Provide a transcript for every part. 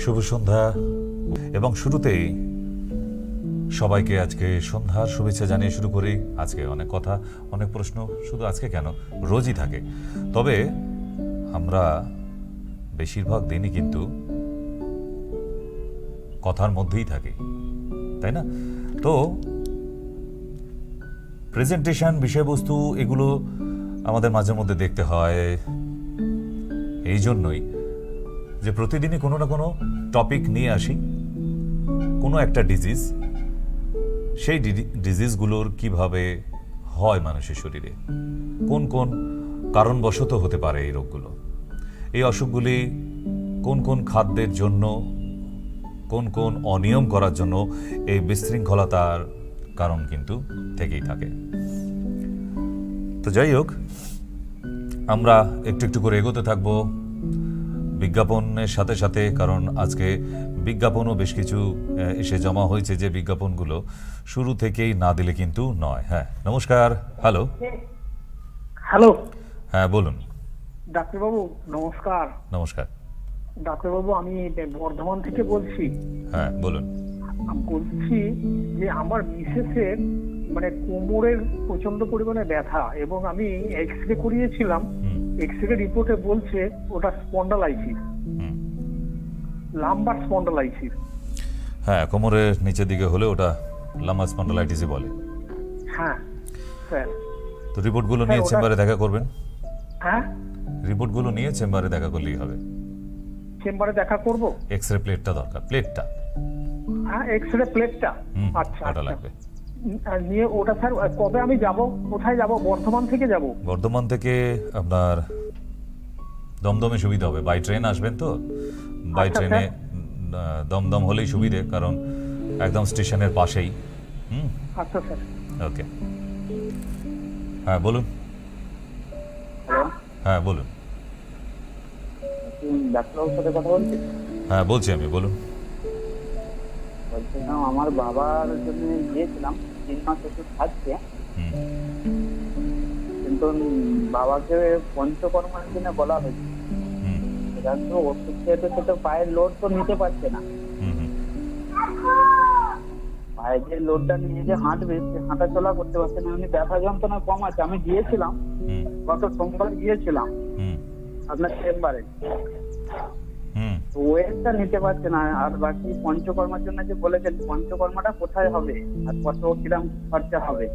শুভ সন্ধ্যা এবং শুরুতেই সবাইকে আজকে সন্ধ্যার শুভেচ্ছা জানিয়ে শুরু করি। আজকে অনেক কথা, অনেক প্রশ্ন, শুধু আজকে কেন, রোজই থাকে। তবে আমরা বেশিরভাগ দিনই কিন্তু কথার মধ্যেই থাকি, তাই না? তো প্রেজেন্টেশন, বিষয়বস্তু, এগুলো আমাদের মাঝে মধ্যে দেখতে হয়। এই জন্যই যে প্রতিদিনই কোনো না কোনো টপিক নিয়ে আসি, কোনো একটা ডিজিজ, সেই ডিজিজগুলোর কিভাবে হয় মানুষের শরীরে, কোন কোন কারণবশত হতে পারে এই রোগগুলো, এই অসুখগুলি কোন কোন খাদ্যের জন্য, কোন কোন অনিয়ম করার জন্য এই বিশৃঙ্খলতার কারণ কিন্তু থেকেই থাকে। তো যাই হোক, আমরা একটু একটু করে এগোতে থাকবো বিজ্ঞাপনের সাথে সাথে, কারণ আজকে বিজ্ঞাপনও বেশ কিছু এসে জমা হয়েছে, যে বিজ্ঞাপনগুলো শুরু থেকেই না দিলে কিন্তু নয়। হ্যাঁ, নমস্কার। হ্যালো হ্যালো, হ্যাঁ বলুন। ডাক্তারবাবু নমস্কার। নমস্কার। ডাক্তারবাবু, আমি বর্ধমান থেকে বলছি। হ্যাঁ বলুন। বলছি যে আমার মিসেসের মানে কোমরের প্রচন্ড পরিমাণে ব্যথা, এবং আমি এক্স রে করিয়েছিলাম। এক্স রে রিপোর্টে বলছে ওটা স্পন্ডালাইসিস, লাম্বার স্পন্ডালাইসিস। হ্যাঁ, কোমরের নিচের দিকে হলে ওটা লাম্বার স্পন্ডালাইটিসই বলে। হ্যাঁ স্যার। তো রিপোর্টগুলো নিয়ে চেম্বারে দেখা করবেন। হ্যাঁ, রিপোর্টগুলো নিয়ে চেম্বারে দেখা করলেই হবে। চেম্বারে দেখা করব? এক্স রে প্লেটটা দরকার, প্লেটটা। হ্যাঁ, এক্স রে প্লেটটা। আচ্ছা, ওটা লাগবে। নিয়ে ওটা স্যার কবে আমি যাব? কোথায় যাব? বর্ধমান থেকে যাব। বর্ধমান থেকে আপনার দমদমে সুবিধা হবে। বাই ট্রেন আসবেন তো, বাই ট্রেনে দমদম হলেই সুবিধে, কারণ একদম স্টেশনের পাশেই। আচ্ছা স্যার। ওকে, হ্যাঁ বলুন। হ্যাঁ বলুন। ডাক্তারবাবুর সাথে কথা বলছি? হ্যাঁ বলছি আমি, বলুন। বলছিলাম আমার বাবার জন্য গিয়েছিলাম, 3 মাস ওষুধ খাচ্ছে, কিন্তু বাবাকে পঞ্চকর্মার জন্য বলা হয়েছে। সেটা তো ওষুধ খেতে খেতে পায়ের লোড তো নিতে পারছে না। পায়ে যে লোডটা নিয়ে যে হাঁটবে, সে হাঁটা চলা করতে পারছে না। এমনি ব্যথা যন্ত্রণা কম আছে। আমি গিয়েছিলাম, গত সোমবার গিয়েছিলাম আপনার চেম্বারে। ওয়েটটা নিতে পারছে না। আর বাকি পঞ্চকর্মার জন্য যে বলেছেন, পঞ্চকর্মাটা কোথায় হবে আর কত কিরকম খরচা হবে?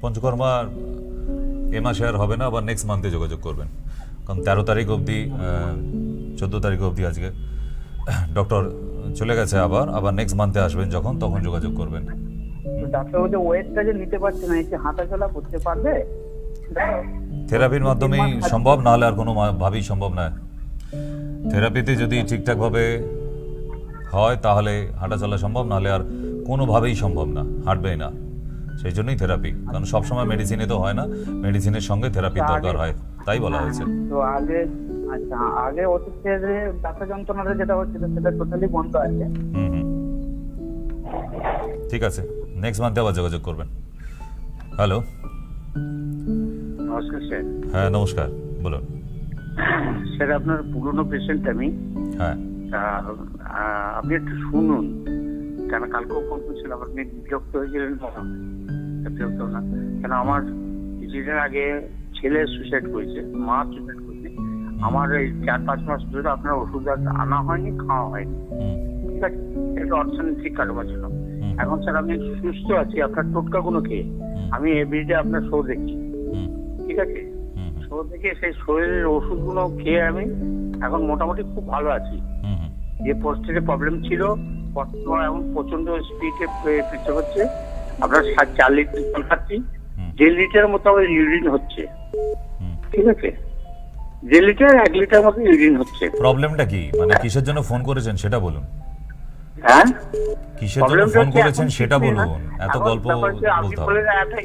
পঞ্চকর্মা এ মাসে আর হবে না, আবার নেক্সট মান্থে যোগাযোগ করবেন, কারণ 13 তারিখ অবধি, 14 তারিখ অবধি আজকে ডক্টর চলে গেছে। আবার নেক্সট মান্থে আসবেন যখন, তখন যোগাযোগ করবেন। ডাক্তার বলছে ওয়েটটা যে নিতে পারছে না, এসে হাঁটা চলা করতে পারবে? থেরাপির মাধ্যমেই সম্ভব, না হলে আর কোনো ভাবেই সম্ভব না। থেরাপিতে যদি ঠিকঠাকভাবে হয় তাহলে হাঁটা চলা সম্ভব, নাহলে আর কোনোভাবেই সম্ভব না, হাঁটবেই না। সেই জন্যই থেরাপি, কারণ সবসময় মেডিসিনে তো হয় না, মেডিসিনের সঙ্গে থেরাপির দরকার হয়, তাই বলা হয়েছে। তো আগে, আচ্ছা, আগে ওষুধ খেয়ে যে ব্যথা যন্ত্রণাটা যেটা হচ্ছিল সেটা টোটালি বন্ধ আছে। ঠিক আছে, নেক্সট মান্থে আবার যোগাযোগ করবেন। হ্যালো। নমস্কার স্যার। হ্যাঁ নমস্কার, বলুন। স্যার, আপনার পুরনো পেশেন্ট আমি। হ্যাঁ, আপনি একটু শুনুন, কেন কালকেও ফোন করছিলাম, আপনি বিরক্ত হয়েছিলেন। বিরক্ত না, কেন আমার কিছুদিন আগে ছেলে সুইসাইড করেছে, মা সুইসাইড করেছে। আমার এই 4-5 মাস ধরে আপনার ওষুধ আনা হয়নি, খাওয়া হয়নি। ঠিক আছে, একটু অর্থনৈতিক কারবার ছিল। এখন স্যার আমি সুস্থ আছি আপনার টোটকাগুলো খেয়ে। আমি এভরিডে আপনার শো দেখি, ঠিক আছে? শো দেখে সেই শরীরের ওষুধগুলো খেয়ে আমি এখন মোটামুটি খুব ভালো আছি। যে পোস্টের প্রবলেম ছিল, এখন প্রচন্ড স্পিডে পিছিয়ে হচ্ছে। আপনার 4 লিটার জল খাচ্ছি, 1.5 লিটার মতো আমার ইউরিন হচ্ছে। ঠিক আছে, 1.5 লিটার 1 লিটার মতো ইউরিন হচ্ছে। প্রবলেমটা কি, মানে কিসের জন্য ফোন করেছেন সেটা বলুন। হ্যাঁ, কিসের জন্য ফোন করেছেন সেটা বলুন, এত গল্প আপনি বলতে হবে। বললেন একটা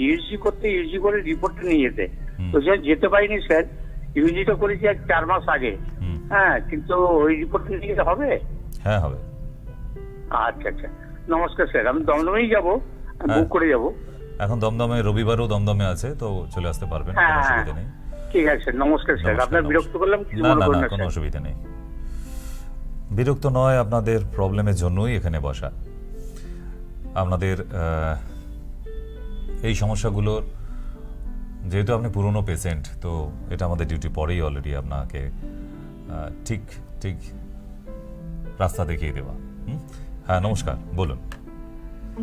ইউজি করে রিপোর্টটা নিয়ে যেতে। তো স্যার যেতে পারিনি স্যার, ইউজিটা করেছি আজ 4 মাস আগে। হ্যাঁ, কিন্তু ওই রিপোর্টটা নিয়ে যেতে হবে। হ্যাঁ হবে। আচ্ছা আচ্ছা, নমস্কার স্যার। আমি দমদমেই যাবো, বুক করে যাবো। এখন দমদমে রবিবারও দমদমে আছে, তো চলে আসতে পারবেন, কোনো অসুবিধা নেই। ঠিক আছে, নমস্কার স্যার। আপনার বিরক্ত করলাম, কিছু না মনে না করবেন না, না কোনো স্যার। অসুবিধা নেই। বিরক্ত নয়, আপনাদের প্রবলেমের জন্যই এখানে বসা। আপনাদের এই সমস্যাগুলোর, যেহেতু আপনি পুরনো পেশেন্ট, তো এটা আমাদের ডিউটি পরেই অলরেডি আপনাকে ঠিক ঠিক রাস্তা দেখিয়ে দেওয়া। হ্যাঁ, নমস্কার, বলুন।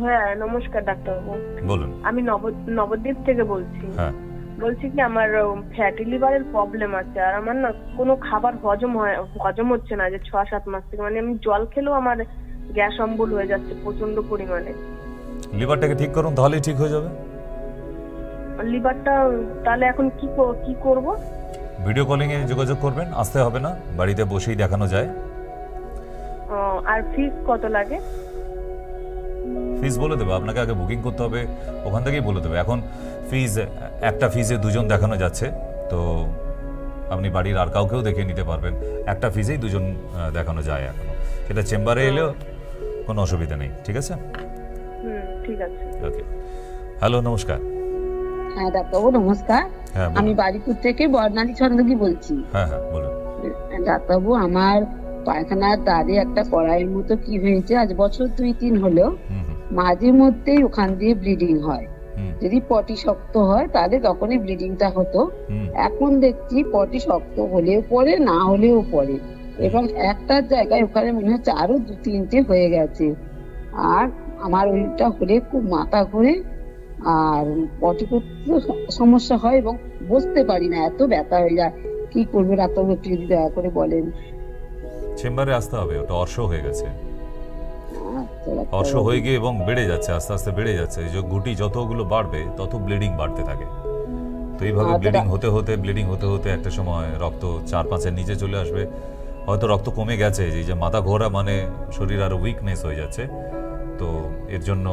হ্যাঁ, নমস্কার ডাক্তারবাবু। বলুন। আমি নবদ্বীপ থেকে বলছি। হ্যাঁ, বলছি কি, আমার ফ্যাটি লিভারের প্রবলেম আছে, আর আমার না কোনো খাবার হজম হচ্ছে না যে 6-7 মাস থেকে। মানে আমি জল খেলেও আমার গ্যাস অম্বল হয়ে যাচ্ছে প্রচন্ড পরিমাণে। লিভারটাকে ঠিক করুন, তাহলেই ঠিক হয়ে যাবে। লিভারটা তাহলে এখন কি করব? ভিডিও কলিং এ যোগাযোগ করবেন, আসতে হবে না, বাড়িতে বসেই দেখানো যায়। আর ফিস কত লাগে? ফিস বলে দেবো, আপনাকে আগে বুকিং করতে হবে, ওখান থেকেই বলে দেবে। এখন একটা ফিজে 2 জন দেখানো যাচ্ছে, তো আপনি বাড়ির আর কাউকেও দেখে নিতে পারবেন। একটা ফিজেই 2 জন দেখানো যায় এখনো, সেটা চেম্বারে এলেও কোনো অসুবিধা নেই। ঠিক আছে? ঠিক আছে। ওকে, হ্যালো, নমস্কার। হ্যাঁ ডাক্তারবাবু, নমস্কার। হ্যাঁ, আমি বলুন। বারিপুর থেকে বর্ণালী চন্দ্রকি বলছি। হ্যাঁ হ্যাঁ, বলুন। ডাক্তারবাবু, আমার পায়খানার দ্বারে একটা কড়াইয়ের মতো কি হয়েছে, আজ বছর 2-3 হলো। হুম হুম, মাঝে মধ্যেই ওখান দিয়ে ব্লিডিং হয়। হুম, যদি পটি শক্ত হয় তাহলে তখনই ব্লিডিংটা হতো। হুম, এখন দেখছি পটি শক্ত হলেও পড়ে, না হলেও পড়ে, এবং একটার জায়গায় ওখানে মনে হচ্ছে আরো 2-3টে হয়ে গেছে। আর আমার ওইটা হলে খুব মাথা ঘোরে, আর পটি করতে সমস্যা হয়, এবং বসতে পারি না, এত ব্যথা হয়ে যায়। কি করবো ডাক্তারবাবু, একটু যদি দয়া করে বলেন। চেম্বারে আসতে হবে, ওটা অর্শ হয়ে গেছে। আচ্ছা ডাক্তারবাবু। অর্শ হয়ে গিয়ে এবং বেড়ে যাচ্ছে, আস্তে আস্তে বেড়ে যাচ্ছে। এই যে গুটি যতগুলো বাড়বে তত ব্লিডিং বাড়তে থাকে। তো এইভাবে আচ্ছা, ব্লিডিং হতে হতে একটা সময় রক্ত 4-5-এর নিচে চলে আসবে। হয়তো রক্ত কমে গেছে, এই যে মাথা ঘোরা মানে শরীর আরো উইকনেস হয়ে যাচ্ছে। তো এর জন্য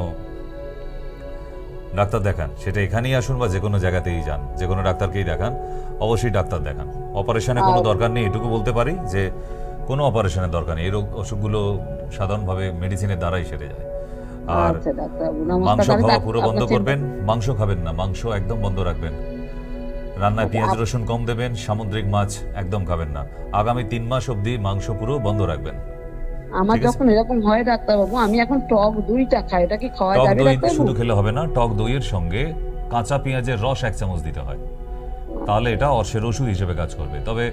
ডাক্তার দেখান, সেটা এখানেই আসুন বা যে কোনো জায়গাতেই যান, যে কোনো ডাক্তারকেই দেখান, অবশ্যই ডাক্তার দেখান। অপারেশনের কোনো দরকার নেই, এটুকু বলতে পারি যে কোনো অপারেশনের দরকার নেই। এই অসুখগুলো সাধারণভাবে মেডিসিনের দ্বারাই সেরে যায়। আর আচ্ছা ডাক্তারবাবু, মাংস নমস্কার। খাওয়া পুরো বন্ধ করবেন, মাংস খাবেন না, মাংস একদম বন্ধ রাখবেন। রান্নায় পেঁয়াজ রসুন কম দেবেন, সামুদ্রিক মাছ একদম খাবেন না। আগামী 3 মাস অবধি মাংস পুরো বন্ধ রাখবেন। আমার ঠিক আছে। যখন এরকম হয় ডাক্তারবাবু, আমি এখন টক দইটা খাই, এটা কি খাওয়া টক যাবে দই ডাক্তারবাবু? শুধু খেলে হবে না, টক দইয়ের সঙ্গে কাঁচা পেঁয়াজের রস 1 চামচ দিতে হয়, তাহলে এটা অর্শের ওষুধ হিসেবে কাজ করবে। তবে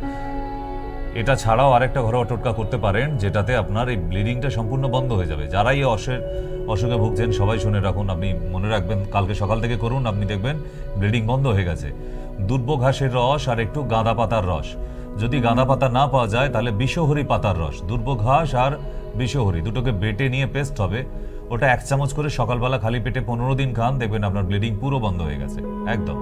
এটা ছাড়াও আরেকটা ঘরোয়া টোটকা করতে পারেন, যেটাতে আপনার এই ব্লিডিংটা সম্পূর্ণ বন্ধ হয়ে যাবে। যারাই এই অসুখে ভুগছেন সবাই শুনে রাখুন, আপনি মনে রাখবেন, কালকে সকাল থেকে করুন, আপনি দেখবেন ব্লিডিং বন্ধ হয়ে গেছে। দুর্ব ঘাসের রস আর একটু গাঁদা পাতার রস, যদি গাঁদা পাতা না পাওয়া যায় তাহলে বিষহরি পাতার রস, দুর্ব ঘাস আর বিষহরি দুটোকে বেটে নিয়ে পেস্ট হবে, ওটা 1 চামচ করে সকালবেলা খালি পেটে 15 দিন খান, দেখবেন আপনার ব্লিডিং পুরো বন্ধ হয়ে গেছে একদম।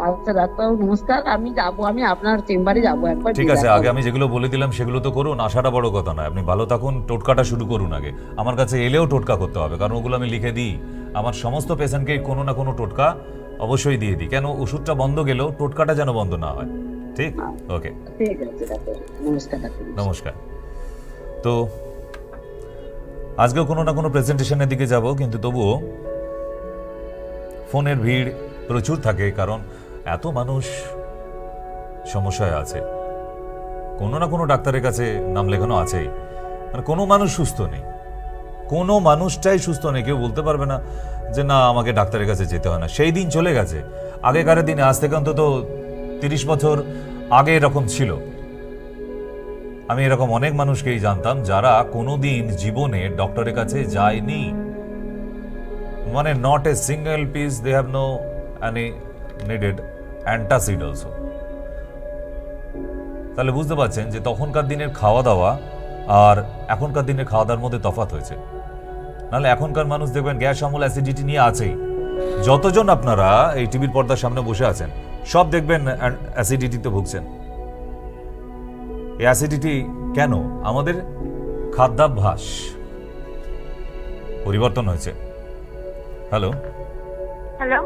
আচ্ছা ডাক্তারবাবু, নমস্কার। আমি যাবো, আমি আপনার চেম্বারে যাবো একবার। ঠিক আছে, আগে আমি যেগুলো বলে দিলাম সেগুলো তো করুন, আসাটা বড় কথা নয়। আপনি ভালো থাকুন, টোটকাটা শুরু করুন আগে। আমার কাছে এলেও টোটকা করতে হবে, কারণ ওগুলো আমি লিখে দিই। আমার সমস্ত পেশেন্টকে কোনো না কোনো টোটকা অবশ্যই দিয়ে দিই, কেন ওষুধটা বন্ধ গেলেও টোটকাটা যেন বন্ধ না হয়। ঠিক? ওকে, ঠিক আছে ডাক্তার, নমস্কার ডাক্তার। নমস্কার। তো আজকেও কোনো না কোনো প্রেজেন্টেশনের দিকে যাব, কিন্তু তবুও ফোনের ভিড় প্রচুর থাকে, কারণ এত মানুষ সমস্যায় আছে। কোনো না কোনো ডাক্তারের কাছে নাম লেখানো আছেই, মানে কোনো মানুষ সুস্থ নেই, কোনো মানুষটাই সুস্থ নেই। কেউ বলতে পারবে না যে না আমাকে ডাক্তারের কাছে যেতে হয় না। সেই দিন চলে গেছে, আগেকার দিনে, আজ থেকে অন্তত 30 বছর আগে এরকম ছিল। আমি এরকম অনেক মানুষকেই জানতাম যারা কোনোদিন জীবনে ডক্টরের কাছে যায়নি, মানে not a single piece they have no any needed antacid also. তাহলে বুঝতে পারছেন যে তখনকার দিনের খাওয়া দাওয়া আর এখনকার দিনের খাওয়া দাওয়ার মধ্যে তফাৎ হয়েছে। নাহলে এখনকার মানুষ দেখবেন গ্যাস অম্বল অ্যাসিডিটি নিয়ে আছেই। যতজন আপনারা এই টিভির পর্দার সামনে বসে আছেন সব দেখবেন অ্যাসিডিটিতে ভুগছেন। এই অ্যাসিডিটি কেন? আমাদের খাদ্যাভ্যাস পরিবর্তন হয়েছে। হ্যালো হ্যালো,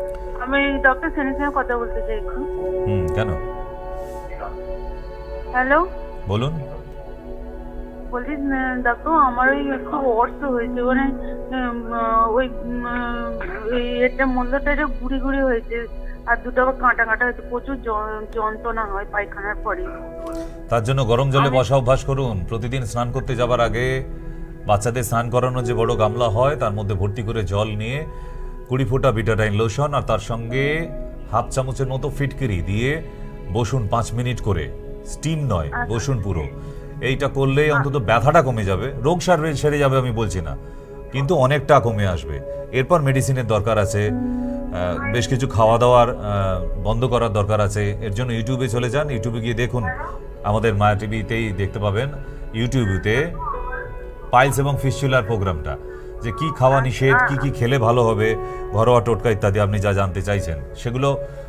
আমি ডক্টর সেনের সঙ্গে কথা বলতে চাই একটু। কেন হ্যালো, বলুন। বলছি ডাক্তার, আমার ওই খুব অর্থ হয়েছে, মানে ওই এটা মূল্যটা গুড়ি গুড়ি হয়েছে, আর দুটো আবার কাঁটা কাঁটা হয়েছে, প্রচুর যন্ত্রণা হয় পায়খানার পরে। তার জন্য গরম জলে বসা অভ্যাস করুন। প্রতিদিন স্নান করতে যাবার আগে বাচ্চাদের স্নান করানোর যে বড় গামলা হয় তার মধ্যে ভর্তি করে জল নিয়ে 20 ফোঁটা বিটাডাইন লোশন আর তার সঙ্গে হাফ চামচের মতো ফিটকিরি দিয়ে বসুন 5 মিনিট করে, স্টিম নয়, বসুন পুরো। এইটা করলেই অন্তত ব্যথাটা কমে যাবে। রোগ সেরে যাবে আমি বলছি না, কিন্তু অনেকটা কমে আসবে। এরপর মেডিসিনের দরকার আছে, বেশ কিছু খাওয়া দাওয়ার বন্ধ করার দরকার আছে। এর জন্য ইউটিউবে চলে যান, ইউটিউবে গিয়ে দেখুন, আমাদের মায়া টিভিতেই দেখতে পাবেন ইউটিউবেতে পাইলস এবং ফিস্চুলার প্রোগ্রামটা, যে কি খাওয়া নিষেধ, কি খেলে ভালো হবে, ঘরোয়া টোটকা ইত্যাদি আপনি যা জানতে চাইছেন সেগুলো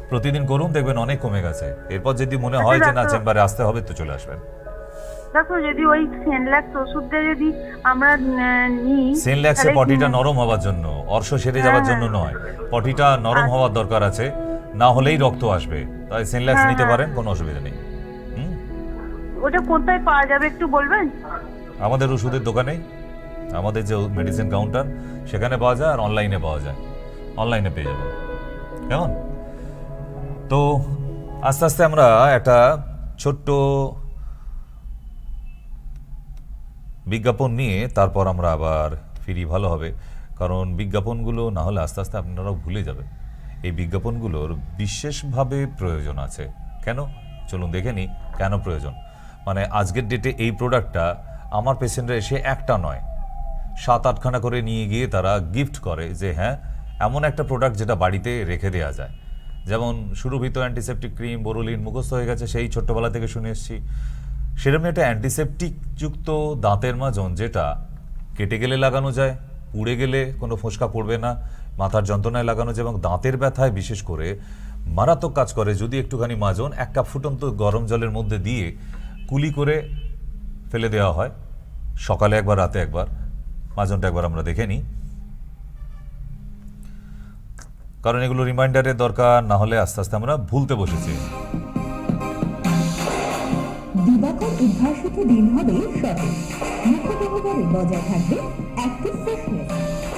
প্রতিদিন করুন, দেখবেন অনেক কমে গেছে। এরপর যদি মনে হয় যে না চেম্বারে আসতে হবে তো চলে আসবেন। দেখো যদি ওই সেনল্যাক্স ওষুধটা যদি আমরা নিই, সেনল্যাক্সে পটিটা নরম হওয়ার জন্য, অর্শ সেরে যাওয়ার জন্য নয়, পটিটা নরম হওয়ার দরকার আছে, না হলেই রক্ত আসবে। তাই সেনল্যাক্স নিতে পারেন, কোনো অসুবিধা নেই। ওটা কোথায় পাওয়া যাবে একটু বলবেন? আমাদের ওষুধের দোকানে, আমাদের যে মেডিসিন কাউন্টার সেখানে পাওয়া যায়, আর অনলাইনে পাওয়া যায়, অনলাইনে পেয়ে যাবেন। কেমন? তো আস্তে আস্তে আমরা একটা ছোট্ট বিজ্ঞাপন নিয়ে তারপর আমরা আবার ফিরি, ভালো হবে। কারণ বিজ্ঞাপনগুলো না হলে আস্তে আস্তে আপনারাও ভুলে যাবেন। এই বিজ্ঞাপনগুলোর বিশেষভাবে প্রয়োজন আছে। কেন? চলুন দেখে নিই কেন প্রয়োজন। মানে আজকের ডেটে এই প্রোডাক্টটা আমার পেশেন্টরা এসে একটা নয় 7-8খানা করে নিয়ে গিয়ে তারা গিফট করে, যে হ্যাঁ এমন একটা প্রোডাক্ট যেটা বাড়িতে রেখে দেওয়া যায়। যেমন সুরভিত অ্যান্টিসেপটিক ক্রিম, বোরোলিন মুখস্থ হয়ে গেছে, সেই ছোট্টবেলা থেকে শুনে এসেছি। সেরকম একটা অ্যান্টিসেপটিক যুক্ত দাঁতের মাজন যেটা কেটে গেলে লাগানো যায়, পুড়ে গেলে কোনো ফোসকা পড়বে না, মাথার যন্ত্রণায় লাগানো যায় এবং দাঁতের ব্যথায় বিশেষ করে মারাত্মক কাজ করে। যদি একটুখানি মাজন 1 কাপ ফুটন্ত গরম জলের মধ্যে দিয়ে কুলি করে ফেলে দেওয়া হয়, সকালে একবার রাতে একবার, মাজনটা একবার আমরা দেখে নিই। কারণ এগুলো রিমাইন্ডারের দরকার, না হলে আস্তে আস্তে আমরা ভুলতে বসেছি। দিবাকর উদ্ভাসিত দিন হবে সতেজ, মুখগহ্বরে বজায় থাকবে অ্যাক্টিভ ফ্রেশনেস।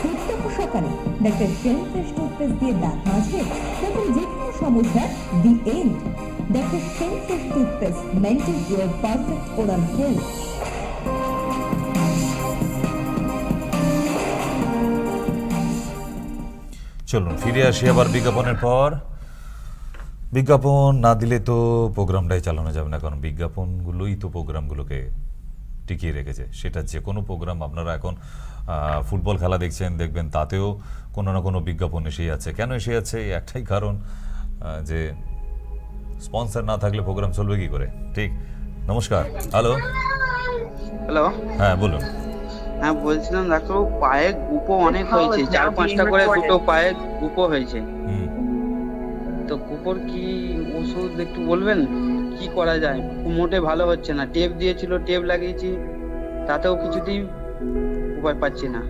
প্রত্যহ সকালে ডক্টর শেন ফ্রেশ টুথপেস্ট দিয়ে দাঁত মাজবে, তখন যে কোনো সমস্যার the end. Doctor Shane fresh toothpaste maintain your perfect oral health. চলুন ফিরে আসি আবার বিজ্ঞাপনের পর। বিজ্ঞাপন না দিলে তো প্রোগ্রামটাই চালানো যাবে না, কারণ বিজ্ঞাপনগুলোই তো প্রোগ্রামগুলোকে টিকিয়ে রেখেছে। সেটা যে কোনো প্রোগ্রাম, আপনারা এখন ফুটবল খেলা দেখছেন, দেখবেন তাতেও কোনো না কোনো বিজ্ঞাপন এসেই আছে। কেন এসে আছে? একটাই কারণ, যে স্পন্সর না থাকলে প্রোগ্রাম চলবে কি করে। ঠিক। নমস্কার। হ্যালো। হ্যালো, হ্যাঁ বলুন। হ্যাঁ বলছিলাম ডাক্তারবাবু, পায়ে গুপো অনেক হয়েছে, 4-5টা করে দুটো পায়ে গুপো হয়েছে। তো গুপোর কি ওষুধ একটু বলবেন, কি করা যায়? মোটে ভালো হচ্ছে না। টেপ দিয়েছিল, টেপ লাগিয়েছি, তাতেও কিছুতেই উপায় পাচ্ছি না।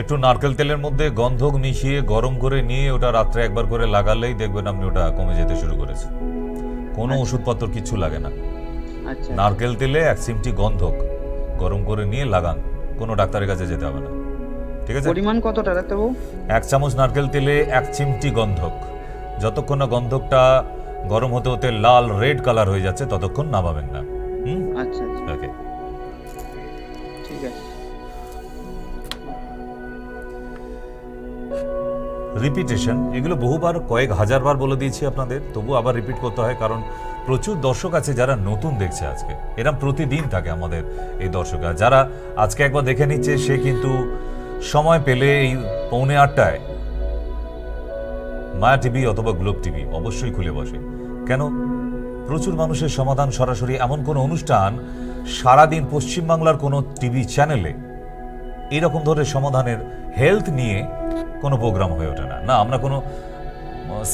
একটু নারকেল তেলের মধ্যে গন্ধক মিশিয়ে গরম করে নিয়ে ওটা রাত্রে একবার করে লাগালেই দেখবেন আপনি ওটা কমে যেতে শুরু করেছে। কোনো ওষুধপত্র কিছু লাগে না। আচ্ছা, নারকেল তেলে 1 চিমটি গন্ধক গরম করে নিয়ে লাগান, কোনো ডাক্তারের কাছে যেতে হবে না। ঠিক আছে? পরিমাণ কতটা ডাক্তারবাবু? 1 চামচ নারকেল তেলে 1 চিমটি গন্ধক। যতক্ষণ না গন্ধকটা গরম হতে হতে লাল রেড কালার হয়ে যাচ্ছে ততক্ষণ নামাবেন না। আচ্ছা আচ্ছা, ওকে, ঠিক আছে। রিপিটেশন, এগুলো বহুবার, কয়েক হাজারবার বলে দিয়েছি আপনাদের, তবু আবার রিপিট করতে হয়, কারণ প্রচুর দর্শক আছে যারা নতুন দেখছে আজকে। এরা প্রতিদিন থাকে আমাদের এই দর্শকরা, যারা আজকে একবার দেখে নিচ্ছে সে কিন্তু সময় পেলে এই 7:45 মায়া টিভি অথবা গ্লোব টিভি অবশ্যই খুলে বসে। কেন? প্রচুর মানুষের সমাধান সরাসরি। এমন কোনো অনুষ্ঠান সারাদিন পশ্চিমবাংলার কোনো টিভি চ্যানেলে এইরকম ধরনের সমাধানের হেলথ নিয়ে কোনো প্রোগ্রাম হয়ে ওঠে না। না, আমরা কোনো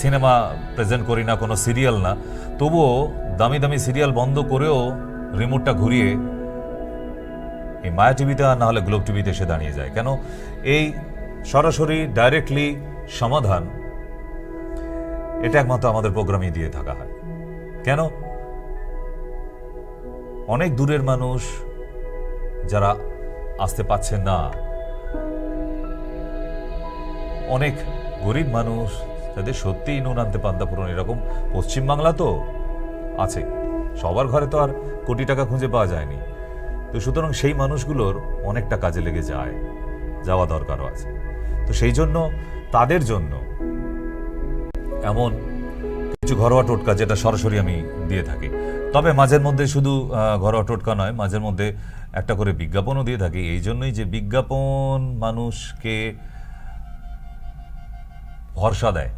সিনেমা প্রেজেন্ট করি না, কোনো সিরিয়াল না, তবুও দামি দামি সিরিয়াল বন্ধ করেও রিমোটটা ঘুরিয়ে এই মায়া টিভিতে না হলে গ্লোব টিভিতে এসে দাঁড়িয়ে যায়। কেন? এই সরাসরি ডাইরেক্টলি সমাধান এটা একমাত্র আমাদের প্রোগ্রামই দিয়ে থাকা হয়। কেন? অনেক দূরের মানুষ যারা আসতে পাচ্ছেন না, অনেক গরিব মানুষ যাদের সত্যিই নুন আনতে পান্তা পূরণ, এরকম পশ্চিমবাংলা তো আছে, সবার ঘরে তো আর কোটি টাকা খুঁজে পাওয়া যায়নি। তো সুতরাং সেই মানুষগুলোর অনেকটা কাজে লেগে যায়, যাওয়া দরকারও আছে। তো সেই জন্য তাদের জন্য এমন কিছু ঘরোয়া টোটকা যেটা সরাসরি আমি দিয়ে থাকি। তবে মাঝের মধ্যে শুধু ঘরোয়া টোটকা নয়, মাঝের মধ্যে একটা করে বিজ্ঞাপনও দিয়ে থাকি। এই জন্যই যে বিজ্ঞাপন মানুষকে ভরসা দেয়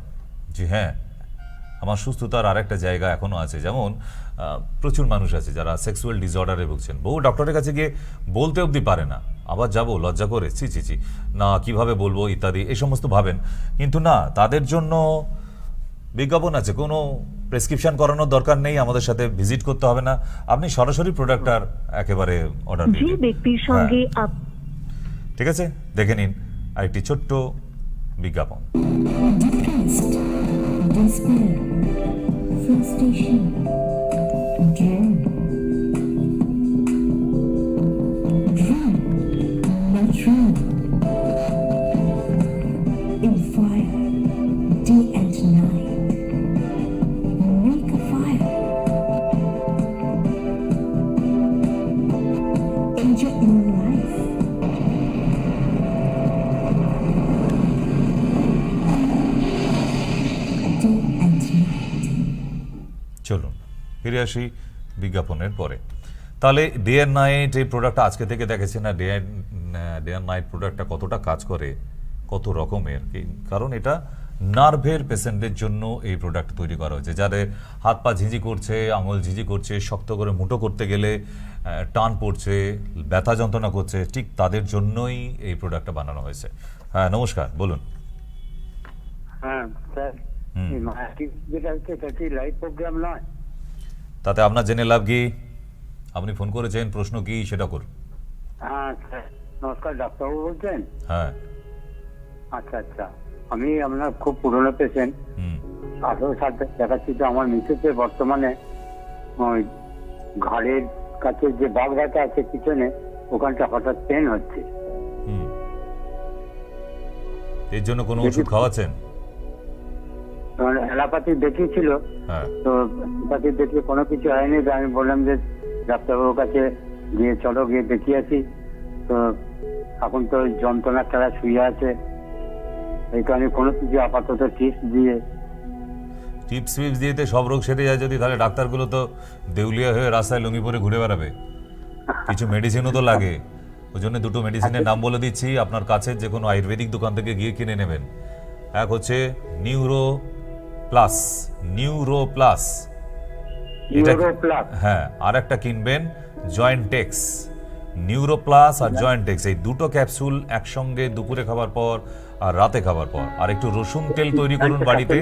যে হ্যাঁ, আমার সুস্থতার আরেকটা জায়গা এখনো আছে। যেমন প্রচুর মানুষ আছে যারা সেক্সুয়াল ডিসঅর্ডারে ভুগছেন, বহু ডক্টরের কাছে গিয়ে বলতে অবধি পারে না, আবার যাবো লজ্জা করে, ছি না কিভাবে বলবো ইত্যাদি এই সমস্ত ভাবেন। কিন্তু না, তাদের জন্য বিজ্ঞাপন আছে, কোনো প্রেসক্রিপশন করানোর দরকার নেই, আমাদের সাথে ভিজিট করতে হবে না, আপনি সরাসরি প্রোডাক্টটার একেবারে অর্ডার দিয়ে দিন। ব্যক্তির সঙ্গে ঠিক আছে, দেখে নিন আরেকটি ছোট্ট বিজ্ঞাপন। depressed, despair, frustration, dread, not run, in fire, day and night, make a fire, enjoy your life. চলুন ফিরে আসি বিজ্ঞাপনের পরে। তাহলে ডে অ্যান্ড নাইট এই প্রোডাক্টটা আজকে থেকে দেখেছে না, ডে অ্যান্ড নাইট প্রোডাক্টটা কতটা কাজ করে, কত রকমের। কারণ এটা নার্ভের পেশেন্টদের জন্য এই প্রোডাক্ট তৈরি করা হয়েছে, যাদের হাত পা ঝিঝি করছে, আঙুল ঝিঝি করছে, শক্ত করে মুঠো করতে গেলে টান পড়ছে, ব্যথা যন্ত্রণা করছে, ঠিক তাদের জন্যই এই প্রোডাক্টটা বানানো হয়েছে। হ্যাঁ, নমস্কার, বলুন। হ্যাঁ স্যার, যেটা হচ্ছে সেটা কি লাইভ প্রোগ্রাম নয়? তাতে আপনার জেনে লাভ কি? আপনি ফোন করেছেন, প্রশ্ন কি সেটা করুন। হ্যাঁ স্যার, নমস্কার, ডাক্তারবাবু বলছেন? হ্যাঁ। আচ্ছা, আমি আপনার খুব পুরনো পেশেন্ট, 18 সাল থেকে দেখাচ্ছি। তো আমার মিসেসের বর্তমানে ওই ঘাড়ের কাছে যে বাঘ ব্যথা আছে পিছনে, ওখানটা হঠাৎ পেন হচ্ছে। এর জন্য কোনো ওষুধ খাওয়াচ্ছেন? অ্যালোপ্যাথি দেখিয়েছিল, তো অ্যালোপ্যাথি দেখলে কোনো কিছু হয়নি। তো আমি বললাম যে ডাক্তারবাবুর কাছে গিয়ে চলো গিয়ে দেখিয়ে আসি। তো এখন তো যন্ত্রণার তারা শুয়ে আছে, এই কারণে কোনো কিছু আপাতত টিপস দিয়েতে সব রোগ সেরে যায় যদি, তাহলে ডাক্তারগুলো তো দেউলিয়া হয়ে রাস্তায় লুঙ্গি পরে ঘুরে বেড়াবে। কিছু মেডিসিনও তো লাগে, ওই জন্য দুটো মেডিসিনের নাম বলে দিচ্ছি, আপনার কাছে যে কোনো আয়ুর্বেদিক দোকান থেকে গিয়ে কিনে নেবেন। এক হচ্ছে নিউরো প্লাস, হ্যাঁ, আর একটা কিনবেন জয়েন্টেক্স। নিউরো প্লাস আর জয়েন্টেক্স, এই দুটো ক্যাপসুল একসঙ্গে দুপুরে খাবার পর আর রাতে খাবার পর। আর একটু রসুন তেল তৈরি করুন বাড়িতে,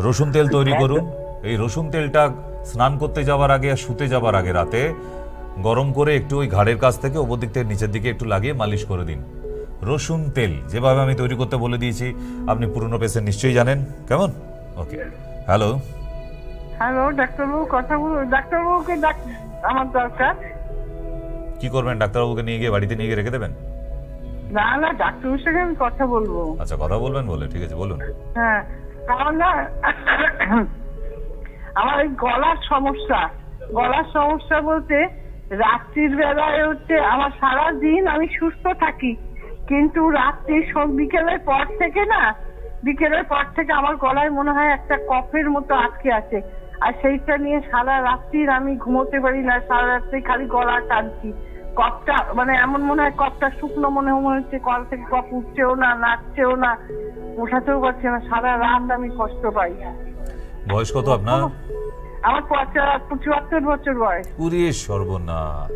রসুন তেল তৈরি করুন। এই রসুন তেলটা স্নান করতে যাওয়ার আগে আর শুতে যাওয়ার আগে রাতে গরম করে একটু ওই ঘাড়ের কাছ থেকে ওপর দিক থেকে নিচের দিকে একটু লাগিয়ে মালিশ করে দিন। রসুন তেল যেভাবে আমি তৈরি করতে বলে দিয়েছি, আপনি পুরনো পেশেন্ট নিশ্চয়ই জানেন। কেমন? ওকে, হ্যালো ডাক্তারবাবু, কথা বলুন। ডাক্তারবাবুকে আমার দরকার। কি করবেন? ডাক্তারবাবুকে নিয়ে গিয়ে বাড়িতে নিয়ে গিয়ে রেখে দেবেন? না, ডাক্তারবাবুর সঙ্গে আমি কথা বলবো। আচ্ছা, কথা বলবেন বলে, ঠিক আছে, বলুন। হ্যাঁ, কারণ না আমার এই গলার সমস্যা বলতে রাত্রির বেলায় হচ্ছে আমার সারা দিন আমি সুস্থ থাকি, কিন্তু রাত্রি বিকেলের পর থেকে আমার গলায় মনে হয় একটা কফের মতো আটকে আছে, আর সেইটা নিয়ে সারা রাত্রির আমি ঘুমোতে পারি না, সারা রাত্রি খালি গলা টানছি। কফটা মানে এমন মনে হয় কফটা শুকনো মনে হচ্ছে, কল থেকে কফ উঠছেও না, নাচছেও না, ওঠাতেও পারছে না, সারা রাত আমি কষ্ট পাই। বয়স কত আপনার? আমার 74 বছর বয়স। পুরে সর্বনাশ।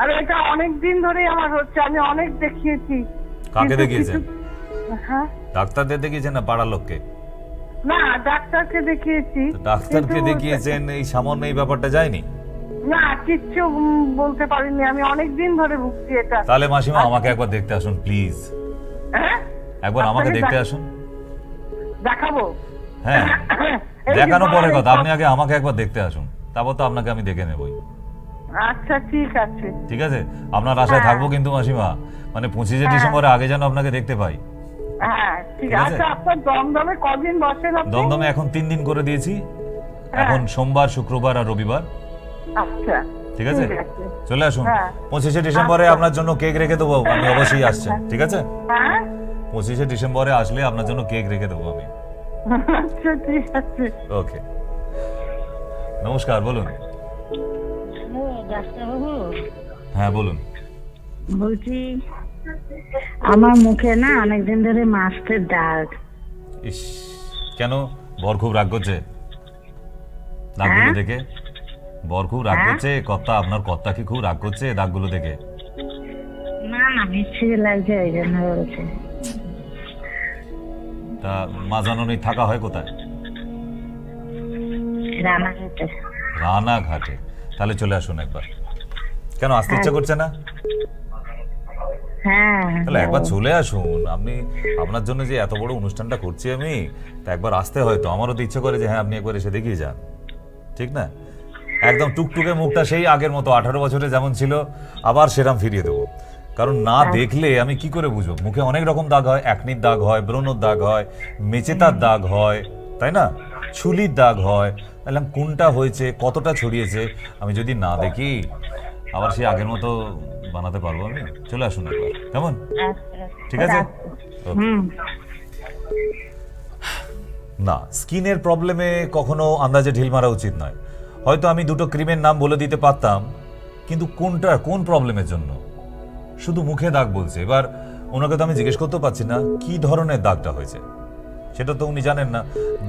আর এটা অনেক দিন ধরে আমার হচ্ছে, আমি অনেক দেখিয়েছি। কাকে দেখিয়েছেন? হ্যাঁ, ডাক্তারদের দেখিয়েছেন না পাড়ার লোককে? না, ডাক্তারকে দেখিয়েছি। ডাক্তারকে দেখিয়েছেন, এই সামান্য এই ব্যাপারটা যায়নি? না, কিচ্ছু বলতে পারিনি, আমি অনেক দিন ধরে ভুগছি এটা। তাহলে মাসিমা আমাকে একবার দেখতে আসুন প্লিজ। হ্যাঁ, একবার আমাকে দেখতে আসুন। দেখাবো? হ্যাঁ, দেখানো পরে কথা, আপনি আগে আমাকে একবার দেখতে আসুন, তারপর তো আপনাকে আমি দেখে নেবই। আচ্ছা, ঠিক আছে। ঠিক আছে, আপনার আশায় থাকবো কিন্তু মাসিমা, মানে 25 ডিসেম্বরের আগে যেন আপনাকে দেখতে পাই। হ্যাঁ ঠিক ঠিক আছে। আছে। আপনার দমদমে কদিন বসেন আপনি? দমদমে এখন 3 দিন করে দিয়েছি, এখন সোমবার, শুক্রবার আর রবিবার। আচ্ছা ঠিক আছে, চলে আসুন। হ্যাঁ। 25শে ডিসেম্বরে আপনার জন্য কেক রেখে দেবো আমি, অবশ্যই আসছেন, ঠিক আছে? হ্যাঁ 25শে ডিসেম্বরে আসলে আপনার জন্য কেক রেখে দেবো আমি। আচ্ছা ঠিক আছে। ওকে, নমস্কার, বলুন। ডাক্তারবাবু হ্যাঁ বলুন। বলছি আমার মুখে না অনেকদিন ধরে মাস্কের দাগ। ইস, কেন? বর খুব রাগ করছে দাগগুলো দেখে? বর খুব রাগ করছে? কর্তা, আপনার কর্তা কি খুব রাগ করছে দাগগুলো দেখে? না না বিচ্ছিরি লাগছে ওই জন্য বলছে। তা মা জাননী থাকা হয় কোথায়? রানাঘাটে। রানাঘাটে? তাহলে চলে আসুন একবার। কেন আসতে ইচ্ছা করছে না? হ্যাঁ তাহলে একবার চলে আসুন। আপনি, আপনার জন্য যে এত বড় অনুষ্ঠানটা করছি আমি, তা একবার আসতে হয়তো আমারও তো ইচ্ছে করে যে হ্যাঁ আপনি একবার এসে দেখিয়ে যান, ঠিক না? একদম টুকটুকে মুখটা সেই আগের মতো 18 বছরে যেমন ছিল আবার সেরাম ফিরিয়ে দেবো। কারণ না দেখলে আমি কি করে বুঝবো? মুখে অনেক রকম দাগ হয়, একনির দাগ হয়, ব্রণর দাগ হয়, মেচেতার দাগ হয়, তাই না? ছুলির দাগ হয়। তাহলে কোনটা হয়েছে, কতটা ছড়িয়েছে, আমি যদি না দেখি আবার সেই আগের মতো বানাতে পারবো আমি? চলে আসুন একবার, কেমন? ঠিক আছে? Okay. না, স্কিনের প্রবলেমে কখনো আন্দাজে ঢিল মারা উচিত নয়। হয়তো আমি দুটো ক্রিমের নাম বলে দিতে পারতাম, কিন্তু কোনটা কোন প্রবলেমের জন্য? শুধু মুখে দাগ বলছে। এবার ওনাকে তো আমি জিজ্ঞেস করতে পারছি না কি ধরনের দাগটা হয়েছে, সেটা তো উনি জানেন না।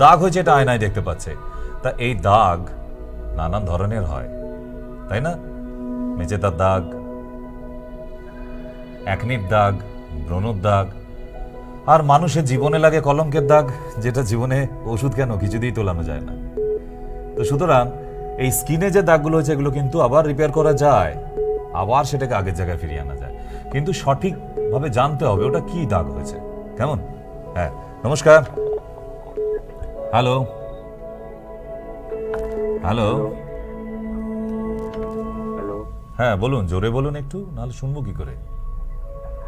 দাগ হয়েছে এটা আয়নায় দেখতে পাচ্ছে। তা এই দাগ নানান ধরনের হয়, তাই না? মেচেতার দাগ, একনির দাগ, ব্রণর দাগ, আর মানুষের জীবনে লাগে কলঙ্কের দাগ, যেটা জীবনে ওষুধ কেন কিছুতেই তোলানো যায় না। তো সুতরাং এই স্কিনে যে দাগগুলো হয়েছে এগুলো কিন্তু আবার রিপেয়ার করা যায়, আবার সেটাকে আগের জায়গায় ফিরিয়ে আনা যায়, কিন্তু সঠিকভাবে জানতে হবে ওটা কি দাগ হয়েছে, কেমন? হ্যাঁ, নমস্কার। Hello hello hello. হ্যাঁ বলুন, জোরে বলুন একটু, নাহলে শুনবো কি করে।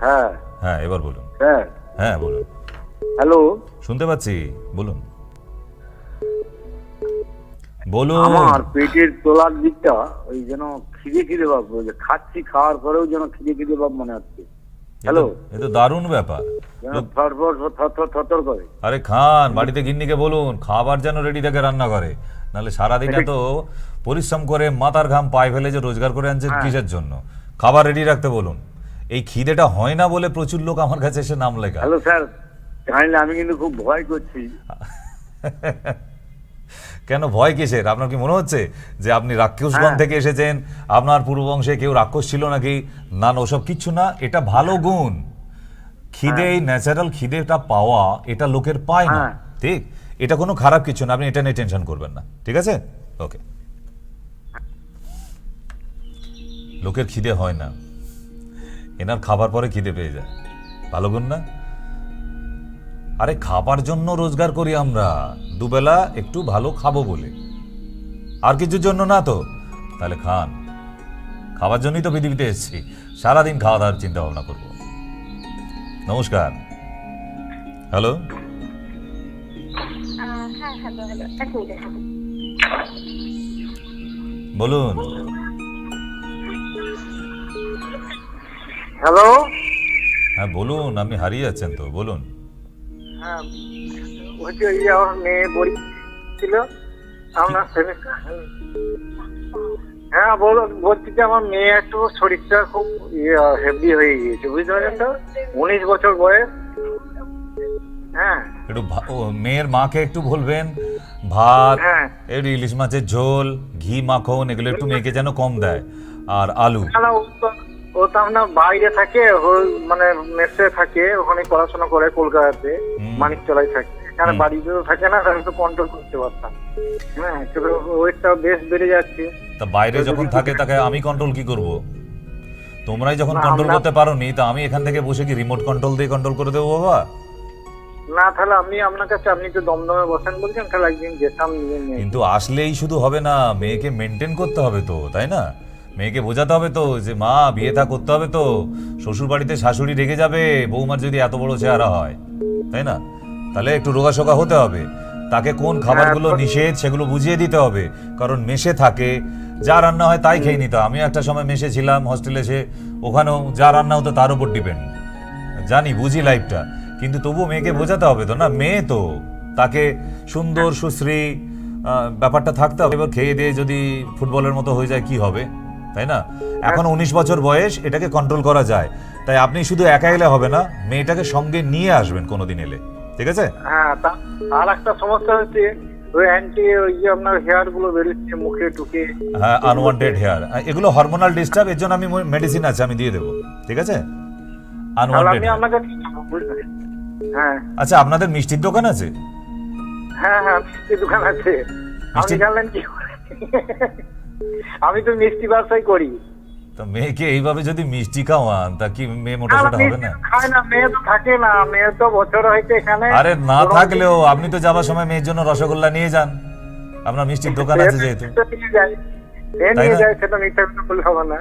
হ্যাঁ হ্যাঁ এবার বলুন। স্যার। হ্যাঁ বলুন, হ্যালো। শুনতে পাচ্ছি, বলুন বলুন। আমার পেটের তলার দিকটা ওই যেন খিদে খিদে ভাব, ওই যে খাচ্ছি, খাওয়ার পরেও যেন খিদে খিদে ভাব মনে হচ্ছে। হ্যালো। এ তো দারুণ ব্যাপার। যেন থরথর থরথর থরথর করে। আরে খান, বাড়িতে গিন্নিকে বলুন খাবার যেন রেডি থেকে রান্না করে, নাহলে সারাদিন এত পরিশ্রম করে মাথার ঘাম পায়ে ফেলে যে রোজগার করে আনছেন কিসের জন্য? খাবার রেডি রাখতে বলুন। এই খিদেটা হয় না বলে প্রচুর লোক আমার কাছে এসে নাম লেখা। হ্যালো স্যার, জানিলে আমি কিন্তু খুব ভয় করছি। কেন ভয় কিসের? আপনার কি মনে হচ্ছে যে আপনি রাক্ষসগণ থেকে এসেছেন, আপনার পূর্ববংশে কেউ রাক্ষস ছিল নাকি? না না, ওসব কিচ্ছু না, এটা ভালো গুণ। খিদে, ন্যাচারাল খিদেটা পাওয়া, এটা লোকের পায় না, ঠিক? এটা কোনো খারাপ কিছু না, আপনি এটা নিয়ে টেনশন করবেন না, ঠিক আছে? ওকে। লোকের খিদে হয় না, এনার খাবার পরে খিদে পেয়ে যায়, ভালো গুণ না? আরে খাবার জন্য রোজগার করি আমরা, দুবেলা একটু ভালো খাবো বলে, আর কিছুর জন্য না তো। তাহলে খান, খাবার জন্যই তো পৃথিবীতে এসেছি, সারাদিন খাওয়া দাওয়ার চিন্তা ভাবনা করবো। নমস্কার। হ্যালো। বলুন। হ্যালো। হ্যাঁ বলুন, আপনি হারিয়ে যাচ্ছেন তো, বলুন। হ্যাঁ, বলছি ওই যে আমার মেয়ে পরীক্ষা ছিল, আপনার সেমিস্টার। হ্যাঁ বলছি যে আমার মেয়ে একটু শরীরটা খুব হেভি হয়ে গিয়েছে, বুঝতে পারছেন তো? 19 বছর বয়স। হ্যাঁ, একটু মেয়ের মাকে একটু বলবেন ভাত, হ্যাঁ। একটু ইলিশ মাছের ঝোল, ঘি, মাখন, এগুলো একটু মেয়েকে যেন কম দেয়, আর আলু। ও তো আপনার বাইরে থাকে, মানে মেসে থাকে, ওখানে পড়াশোনা করে কলকাতাতে, মানিকতলায় থাকে। এখানে বাড়িতে তো থাকে না, আমি তো কন্ট্রোল করতে পারতাম। হ্যাঁ, ওয়েটটা বেশ বেড়ে যাচ্ছে। তা বাইরে যখন থাকে তাকে আমি কন্ট্রোল কি করব? তোমরাই যখন কন্ট্রোল করতে পারোনি, তা আমি এখান থেকে বসে কি রিমোট কন্ট্রোল দিয়ে কন্ট্রোল করে দেবো বাবা? না, তাহলে আমি আপনার কাছে, আপনি তো দমদমে বসেন বলছেন, তাহলে একদিন যেতাম নিয়ে নিয়ে। কিন্তু আসলেই শুধু হবে না, মেয়েকে মেনটেন করতে হবে তো, তাই না? মেয়েকে বোঝাতে হবে তো যে মা বিয়ে থা করতে হবে তো, শ্বশুর বাড়িতে শাশুড়ি রেগে যাবে বৌমার যদি এত বড় চেহারা হয়, তাই না? তাহলে একটু রোগাশোকা হতে হবে, তাকে কোন খাবারগুলো নিষেধ সেগুলো বুঝিয়ে দিতে হবে, কারণ মেসে থাকে, যা রান্না হয় তাই খেয়ে নিতে। আমি একটা সময় মেসে ছিলাম হস্টেলে, সে ওখানেও যা রান্না হতো তার উপর ডিপেন্ড, জানি বুঝি লাইফটা, কিন্তু তবুও মেয়েকে বোঝাতে হবে তো, না মেয়ে তো, তাকে সুন্দর সুশ্রী ব্যাপারটা থাকতে হবে। এবার খেয়ে দিয়ে যদি ফুটবলের মতো হয়ে যায় কি হবে, তাই না? এখন 19 বছর বয়স, এটাকে কন্ট্রোল করা যায়। তাই আপনি শুধু একা এলে হবে না, মেয়েটাকে সঙ্গে নিয়ে আসবেন কোনোদিন এলে, ঠিক আছে? হ্যাঁ, আর একটা সমস্যা হচ্ছে ওই অ্যান্টি ওই যে আপনার হেয়ার গুলো বেরোচ্ছে মুখে টুকে। হ্যাঁ, আনওয়ান্টেড হেয়ার, এগুলো হরমোনাল ডিস্টার্ব, এর জন্য আমি মেডিসিন আছে, আমি দিয়ে দেবো, ঠিক আছে? আনওয়ান্টেড। হ্যাঁ, আচ্ছা, আপনাদের মিষ্টির দোকান আছে? হ্যাঁ হ্যাঁ, মিষ্টি দোকান আছে। আপনি জানলেন কি করে? আমি তো মিষ্টি ব্যবসায় করি। তো মেয়েকে এইভাবে যদি মিষ্টি খাওয়ান, তা কি মেয়ে মোটা সোটা হবে না? খায় না, মেয়ে তো থাকে না, মেয়ে তো বছর হয়েছে এখানে। আরে না থাকলেও আপনি তো যাবার সময় মেয়ের জন্য রসগোল্লা নিয়ে যান, আপনার মিষ্টির দোকান আছে যেহেতু। নিয়ে যায়, সেটা মিথ্যা কথা বললে হবে না।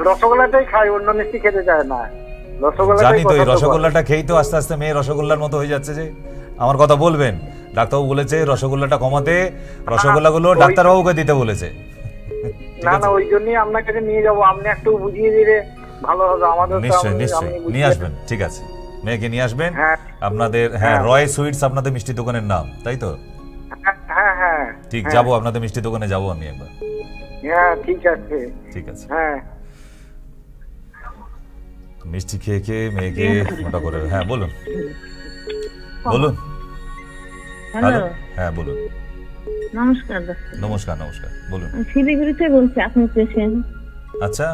রসগোল্লাটাই খায়, অন্য মিষ্টি খেতে চায় না। জানি তো, এই রসগোল্লাটা খেয়েই তো আস্তে আস্তে মেয়ে রসগোল্লার মতো হয়ে যাচ্ছে। যে আমার কথা বলবেন, ডাক্তারবাবু বলেছে রসগোল্লাটা কমাতে, রসগোল্লাগুলো ডাক্তারবাবুকে দিতে বলেছে। না না, ওই জন্যই আপনার কাছে নিয়ে যাবো, আপনি একটু বুঝিয়ে দিলে ভালো হবে আমাদের। নিশ্চয়ই নিশ্চয়ই নিয়ে আসবেন, ঠিক আছে, মেয়েকে নিয়ে আসবেন আপনাদের। হ্যাঁ, রয় সুইটস আপনাদের মিষ্টি দোকানের নাম, তাই তো? হ্যাঁ হ্যাঁ, ঠিক, যাবো আপনাদের মিষ্টি দোকানে, যাবো আমি একবার। হ্যাঁ ঠিক আছে, ঠিক আছে। হ্যাঁ, মিষ্টি খেয়ে খেয়ে মেয়েকে মোটা করে। হ্যাঁ বলুন বলুন। হ্যালো, হ্যাঁ বলুন। নমস্কার ডাক্তার। নমস্কার নমস্কার, বলুন। শিলিগুড়িতে বলছি, আপনি পেশেন্ট? আচ্ছা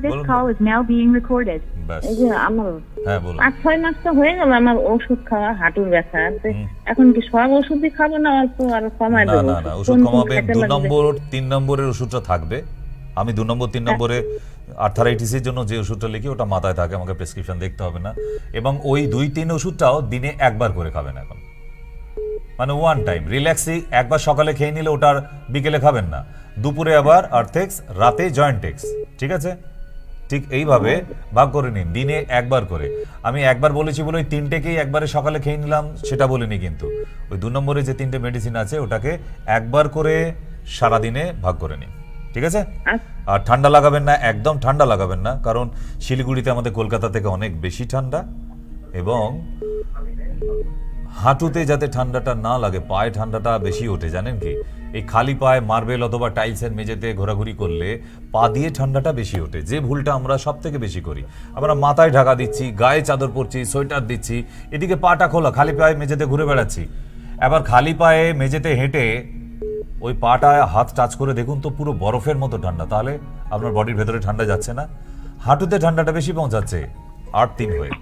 This বলুন। call is now being recorded. ব্যাস, এই যে আমার হ্যাঁ বলুন। 5-6 মাস তো হয়ে গেল আমার ওষুধ খাওয়া, হাঁটুর ব্যথা। এখন কি সব ওষুধই খাবো না অল্প আর কমাই না দেবো? না না, ওষুধ কমাবেন। 2 নম্বর 3 নম্বরের ওষুধটা থাকবে। আমি 2 নম্বর 3 নম্বরে আর্থারাইটিসের জন্য যে ওষুধটা লিখি ওটা মাথায় থাকে, আমাকে প্রেসক্রিপশন দেখতে হবে না। এবং ওই 2-3 ওষুধটাও দিনে একবার করে খাবেন এখন, মানে ওয়ান টাইম রিল্যাক্সি। একবার সকালে খেয়ে নিলে ওটার বিকেলে খাবেন না, দুপুরে আবার আর্থেক্স, রাতে জয়েন্টেক্স, ঠিক আছে? ঠিক এইভাবে ভাগ করে নিন, দিনে একবার করে। আমি একবার বলেছি বলে ওই 3টেকেই একবারে সকালে খেয়ে নিলাম সেটা বলিনি, কিন্তু ওই 2 নম্বরে যে 3টে মেডিসিন আছে ওটাকে একবার করে সারাদিনে ভাগ করে নিন, ঠিক আছে? আর ঠান্ডা লাগাবেন না, একদম ঠান্ডা লাগাবেন না, কারণ শিলিগুড়িতে আমাদের কলকাতা থেকে অনেক বেশি ঠান্ডা। এবং হাঁটুতে যাতে ঠান্ডাটা না লাগে, পায়ে ঠান্ডাটা বেশি ওঠে, জানেন কি? এই খালি পায়ে মার্বেল অথবা টাইলসের মেঝেতে ঘোরাঘুরি করলে পা দিয়ে ঠান্ডাটা বেশি ওঠে, যে ভুলটা আমরা সব থেকে বেশি করি। আমরা মাথায় ঢাকা দিচ্ছি, গায়ে চাদর পরছি, সোয়েটার দিচ্ছি, এদিকে পাটা খোলা, খালি পায়ে মেঝেতে ঘুরে বেড়াচ্ছি। এবার খালি পায়ে মেঝেতে হেঁটে ওই পাটা হাত টাচ করে দেখুন তো, পুরো বরফের মতো ঠান্ডা। তাহলে আপনার বডির ভেতরে ঠান্ডা যাচ্ছে না, হাঁটুতে ঠান্ডাটা বেশি পৌঁছাচ্ছে 8-3 হয়ে।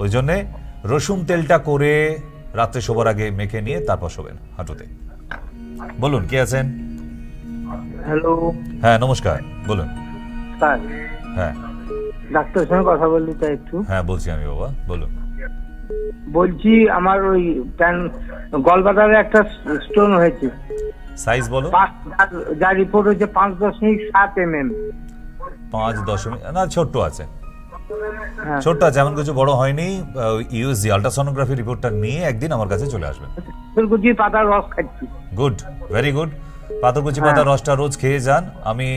ওই জন্যে রসুন তেলটা করে রাত্রে শোবার আগে মেখে নিয়ে তারপর শোবেন হাঁটুতে। বলুন, কে আছেন? হ্যালো, হ্যাঁ নমস্কার, বলুন। স্যার, হ্যাঁ ডাক্তারের সঙ্গে কথা বলতে চাই একটু। হ্যাঁ বলছি আমি, বাবা বলুন। বলছি আমার ওই গলবাদারে একটা স্টোন হয়েছে। সাইজ বলো। যা রিপোর্ট হয়েছে 5.7 mm। 5 না, ছোট্ট আছে, ছোট্ট আছে, এমন কিছু বড় হয়নি। ইউএসজি আল্ট্রাসোনোগ্রাফি রিপোর্টটা নিয়ে একদিন আমার কাছে চলে আসবেন। পাথরকুচি পাতার রস খাচ্ছি। Good, very good. পাথরকুচি পাতার রসটা রোজ খেয়ে যান, আমি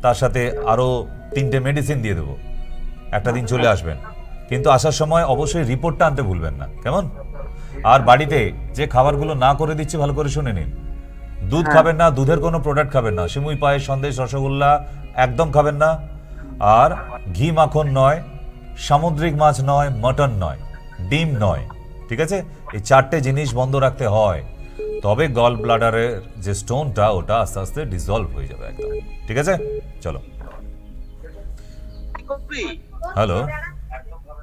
তার সাথে আরো 3টে মেডিসিন দিয়ে দেবো, একটা দিন চলে আসবেন। কিন্তু আসার সময় অবশ্যই রিপোর্টটা আনতে ভুলবেন না, কেমন? আর বাড়িতে যে খাবারগুলো না করে দিচ্ছি ভালো করে শুনে নিন। দুধ খাবেন না, দুধের কোনো প্রোডাক্ট খাবেন না, সিমুই পায়েস, সন্দেশ, রসগোল্লা একদম খাবেন না। আর ঘি মাখন নয়, সামুদ্রিক মাছ নয়, মটন নয়, ডিম নয়, ঠিক আছে? এই 4টে জিনিস বন্ধ রাখতে হয়, তবে গল ব্লাডারের যে স্টোনটা ওটা আস্তে আস্তে ডিসলভ হয়ে যাবে একদম, ঠিক আছে? চলো। হ্যালো,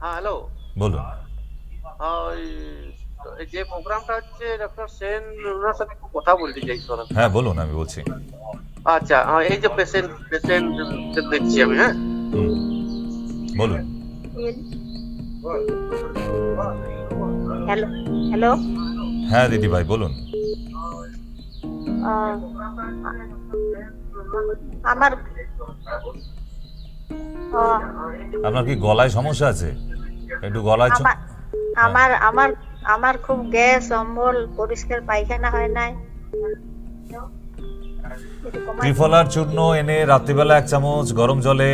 হ্যাঁ হ্যালো, বলুন। যে প্রোগ্রামটা হচ্ছে ডক্টর সেন, ওনার সাথে একটু কথা বলতে চাইছি। হ্যাঁ বলুন, আমি বলছি। আচ্ছা, এই যে পেশেন্ট দেখছি আমি। হ্যাঁ বলুন। হ্যালো হ্যালো, হ্যাঁ দিদি ভাই বলুন। আমার ও, আপনার কি গলায় সমস্যা আছে? একটু গলায় আমার আমার আমার আমার খুব গ্যাস অম্বল, পরিষ্কার পায়খানা হয় নাই। এরকম ত্রিফলার চূর্ণ এনে রাত্রিবেলা 1 চামচ গরম জলে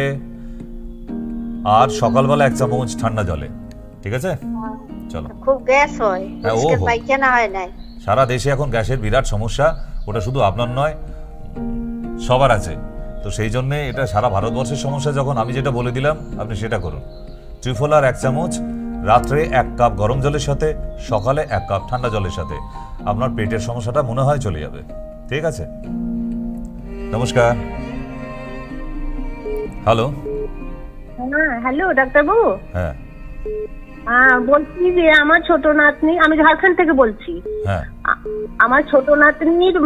আর সকালবেলা 1 চামচ ঠান্ডা জলে, ঠিক আছে? চলো। খুব গ্যাস হয়, হ্যাঁ, পরিষ্কার ওহো। পায়খানা হয় নাই। সারা দেশে এখন গ্যাসের বিরাট সমস্যা, ওটা শুধু আপনার নয়, সবার আছে। তো সেই জন্যে এটা সারা ভারতবর্ষের সমস্যা। যখন আমি যেটা বলে দিলাম আপনি সেটা করুন। ত্রিফলার 1 চামচ, রাত্রে 1 কাপ গরম জলের সাথে, সকালে 1 কাপ ঠান্ডা জলের সাথে, আপনার পেটের সমস্যাটা মনে হয় চলে যাবে, ঠিক আছে? নমস্কার। হ্যালো। হ্যাঁ, হ্যালো ডাক্তারবাবু। হ্যাঁ হ্যাঁ, বলছি যে আমার ছোট নাতনি, আমি ঝাড়খণ্ড থেকে বলছি। হ্যাঁ আমার ছোট নাতনির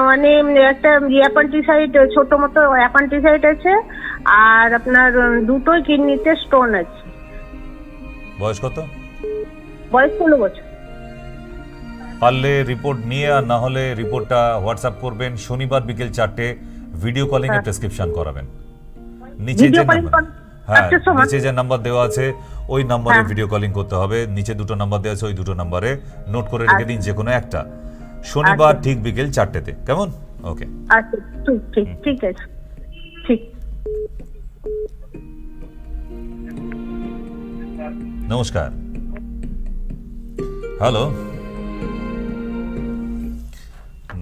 মানে একটা অ্যাপেন্ডিসাইট, ছোট মতো অ্যাপেন্ডিসাইট আছে, আর আপনার দুটোই কিডনিতে স্টোন আছে। বয়স কত? বয়স 16 বছর। পারলে রিপোর্ট নিয়ে, আর না হলে রিপোর্টটা হোয়াটসঅ্যাপ করবেন। শনিবার বিকেল 4টে ভিডিও কলিং এ প্রেসক্রিপশন করাবেন। নিচে যে নাম্বার, হ্যাঁ নিচে যে নাম্বার দেওয়া আছে ওই নাম্বারে ভিডিও কলিং করতে হবে। নিচে 2টো নাম্বার দেওয়া আছে, ওই 2টো নাম্বারে নোট করে রেখে দিন যে কোনো একটা। শনিবার ঠিক বিকেল 4টেতে, কেমন? ওকে, আচ্ছা, ঠিক ঠিক আছে, ঠিক। নমস্কার। হ্যালো।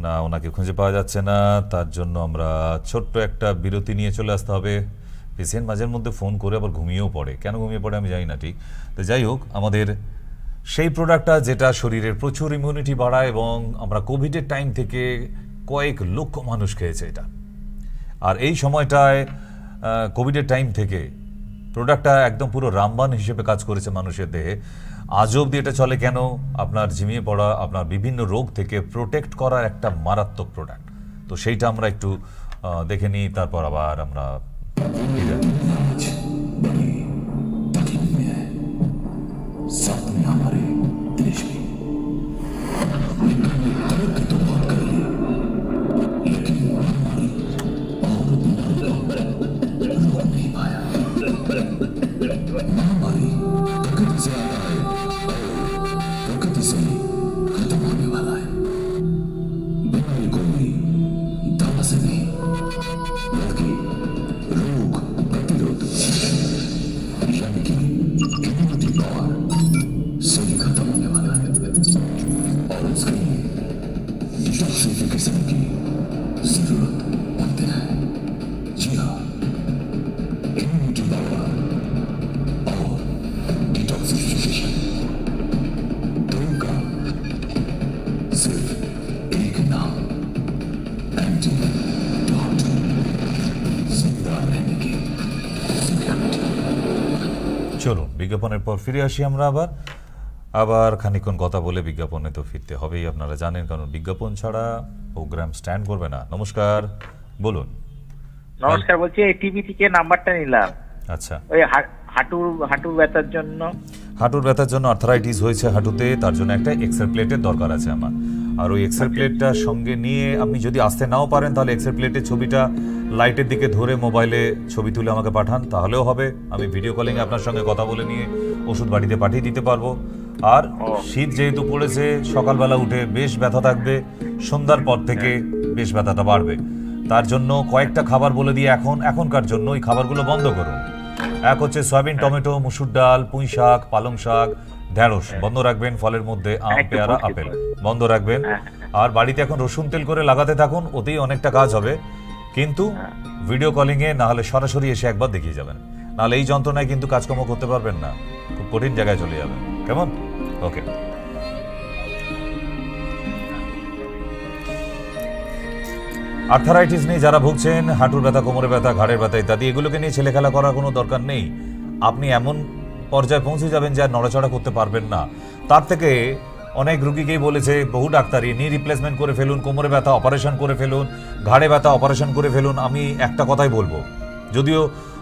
না, ওনাকে খুঁজে পাওয়া যাচ্ছে না, তার জন্য আমরা ছোট্ট একটা বিরতি নিয়ে চলে আসতে হবে। পেশেন্ট মাঝের মধ্যে ফোন করে আবার ঘুমিয়েও পড়ে, কেন ঘুমিয়ে পড়ে আমি জানি না ঠিক। তো যাই হোক, আমাদের সেই প্রোডাক্টটা যেটা শরীরের প্রচুর ইমিউনিটি বাড়ায়, এবং আমরা কোভিডের টাইম থেকে কয়েক লক্ষ মানুষ খেয়েছে এটা। আর এই সময়টায় কোভিডের টাইম থেকে প্রোডাক্টটা একদম পুরো রামবাণ হিসেবে কাজ করেছে মানুষের দেহে। আজ অবধি এটা চলে কেন? আপনার ঝিমিয়ে পড়া, আপনার বিভিন্ন রোগ থেকে প্রোটেক্ট করার একটা মারাত্মক প্রোডাক্ট। তো সেইটা আমরা একটু দেখে নিই, তারপর আবার আমরা চলুন বিজ্ঞাপনের পর ফিরে আসি আমরা আবার খানিকক্ষণ কথা বলে বিজ্ঞাপনে তো ফিরতে হবেই, আপনারা জানেন, কারণ বিজ্ঞাপন ছাড়া প্রোগ্রাম স্ট্যান্ড করবে না। নমস্কার, বলুন। নমস্কার, বলছি এই টিভি থেকে নাম্বারটা নিলাম। আচ্ছা, ওই হাঁটুর ব্যথার জন্য। হাঁটুর ব্যথার জন্য আর্থারাইটিস হয়েছে হাঁটুতে, তার জন্য একটা এক্সরে প্লেটের দরকার আছে আমার। আর ওই এক্সরে প্লেটটা সঙ্গে নিয়ে আপনি যদি আসতে নাও পারেন, তাহলে এক্সরে প্লেটের ছবিটা লাইটের দিকে ধরে মোবাইলে ছবি তুলে আমাকে পাঠান, তাহলেও হবে। আমি ভিডিও কলিংয়ে আপনার সঙ্গে কথা বলে নিয়ে ওষুধ বাড়িতে পাঠিয়ে দিতে পারবো। আর শীত যেহেতু পড়েছে, সকালবেলা উঠে বেশ ব্যথা থাকবে, সন্ধ্যার পর থেকে বেশ ব্যথাটা বাড়বে। তার জন্য কয়েকটা খাবার বলে দিয়ে এখনকার জন্য ওই খাবারগুলো বন্ধ করুন। এক হচ্ছে সয়াবিন, টমেটো, মুসুর ডাল, পুঁই শাক, পালং শাক, ঢেঁড়স বন্ধ রাখবেন। ফলের মধ্যে আম, পেয়ারা, আপেল বন্ধ রাখবেন। আর বাড়িতে এখন রসুন তেল করে লাগাতে থাকুন, ওতেই অনেকটা কাজ হবে। কিন্তু ভিডিও কলিংয়ে না হলে সরাসরি এসে একবার দেখিয়ে যাবেন, নাহলে এই যন্ত্রণায় কিন্তু কাজকর্ম করতে পারবেন না, খুব কঠিন জায়গায় চলে যাবেন। কেমন? ওকে। আর্থারাইটিস নিয়ে যারা ভুগছেন, হাঁটুর ব্যথা, কোমরে ব্যথা, ঘাড়ের ব্যথা ইত্যাদি, এগুলোকে নিয়ে ছেলেখেলা করার কোনো দরকার নেই। আপনি এমন পর্যায়ে পৌঁছে যাবেন যে আর নড়াচড়া করতে পারবেন না। তার থেকে অনেক রুগীকেই বলেছে বহু ডাক্তারই, নি রিপ্লেসমেন্ট করে ফেলুন, কোমরে ব্যথা অপারেশন করে ফেলুন, ঘাড়ে ব্যথা অপারেশন করে ফেলুন। আমি একটা কথাই বলবো, যদিও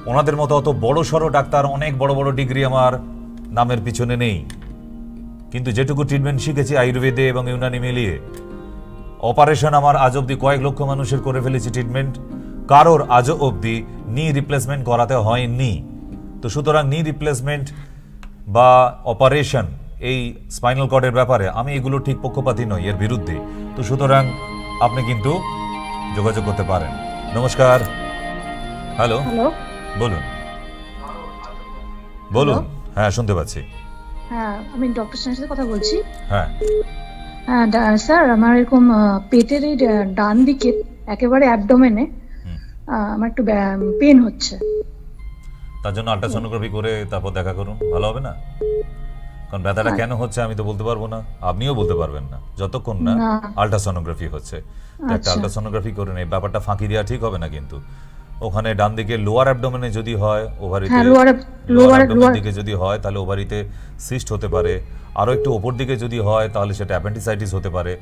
ওনাদের মতো অত বড় সড়ো ডাক্তার, অনেক বড় বড় ডিগ্রি আমার নামের পিছনে নেই, কিন্তু যেটুকু ট্রিটমেন্ট শিখেছি আয়ুর্বেদে এবং ইউনানি মিলিয়ে, অপারেশন আমার আজ অব্দি কয়েক লক্ষ মানুষের করে ফেলেছি ট্রিটমেন্ট, কারোর আজও অব্দি নি রিপ্লেসমেন্ট করাতে হয়নি। তো সুতরাং নি রিপ্লেসমেন্ট বা অপারেশন এই স্পাইনাল কর্ডের ব্যাপারে আমি এগুলো ঠিক পক্ষপাতী নই, এর বিরুদ্ধে। তো সুতরাং আপনি কিন্তু যোগাযোগ করতে পারেন। নমস্কার। হ্যালো, হ্যালো, বলুন বলুন। হ্যাঁ, শুনতে পাচ্ছি। হ্যাঁ আমি ডক্টর স্যারের সাথে কথা বলছি। হ্যাঁ হ্যাঁ স্যার, আমার এরকম পেটের এই ডান দিকে একেবারে অ্যাবডোমেনে আমার একটু পেন হচ্ছে। তার জন্য আল্ট্রাসোনোগ্রাফি করে তারপর দেখা করুন, ভালো হবে না? কারণ ব্যথাটা কেন হচ্ছে আমি তো বলতে পারবো না, আপনিও বলতে পারবেন না যতক্ষণ না আল্ট্রাসোনোগ্রাফি হচ্ছে। একটা আল্ট্রাসোনোগ্রাফি করে নেই, ব্যাপারটা ফাঁকি দেওয়া ঠিক হবে না। কিন্তু ওখানে ডান দিকে লোয়ার অ্যাবডোমেনে যদি হয়, ওভারিতে লোয়ার অ্যাবডোমেন দিকে যদি হয় তাহলে ওভারিতে সিস্ট হতে পারে। আরো একটু উপর দিকে যদি হয় তাহলে সেটা অ্যাপেন্ডিসাইটিস হতে পারে।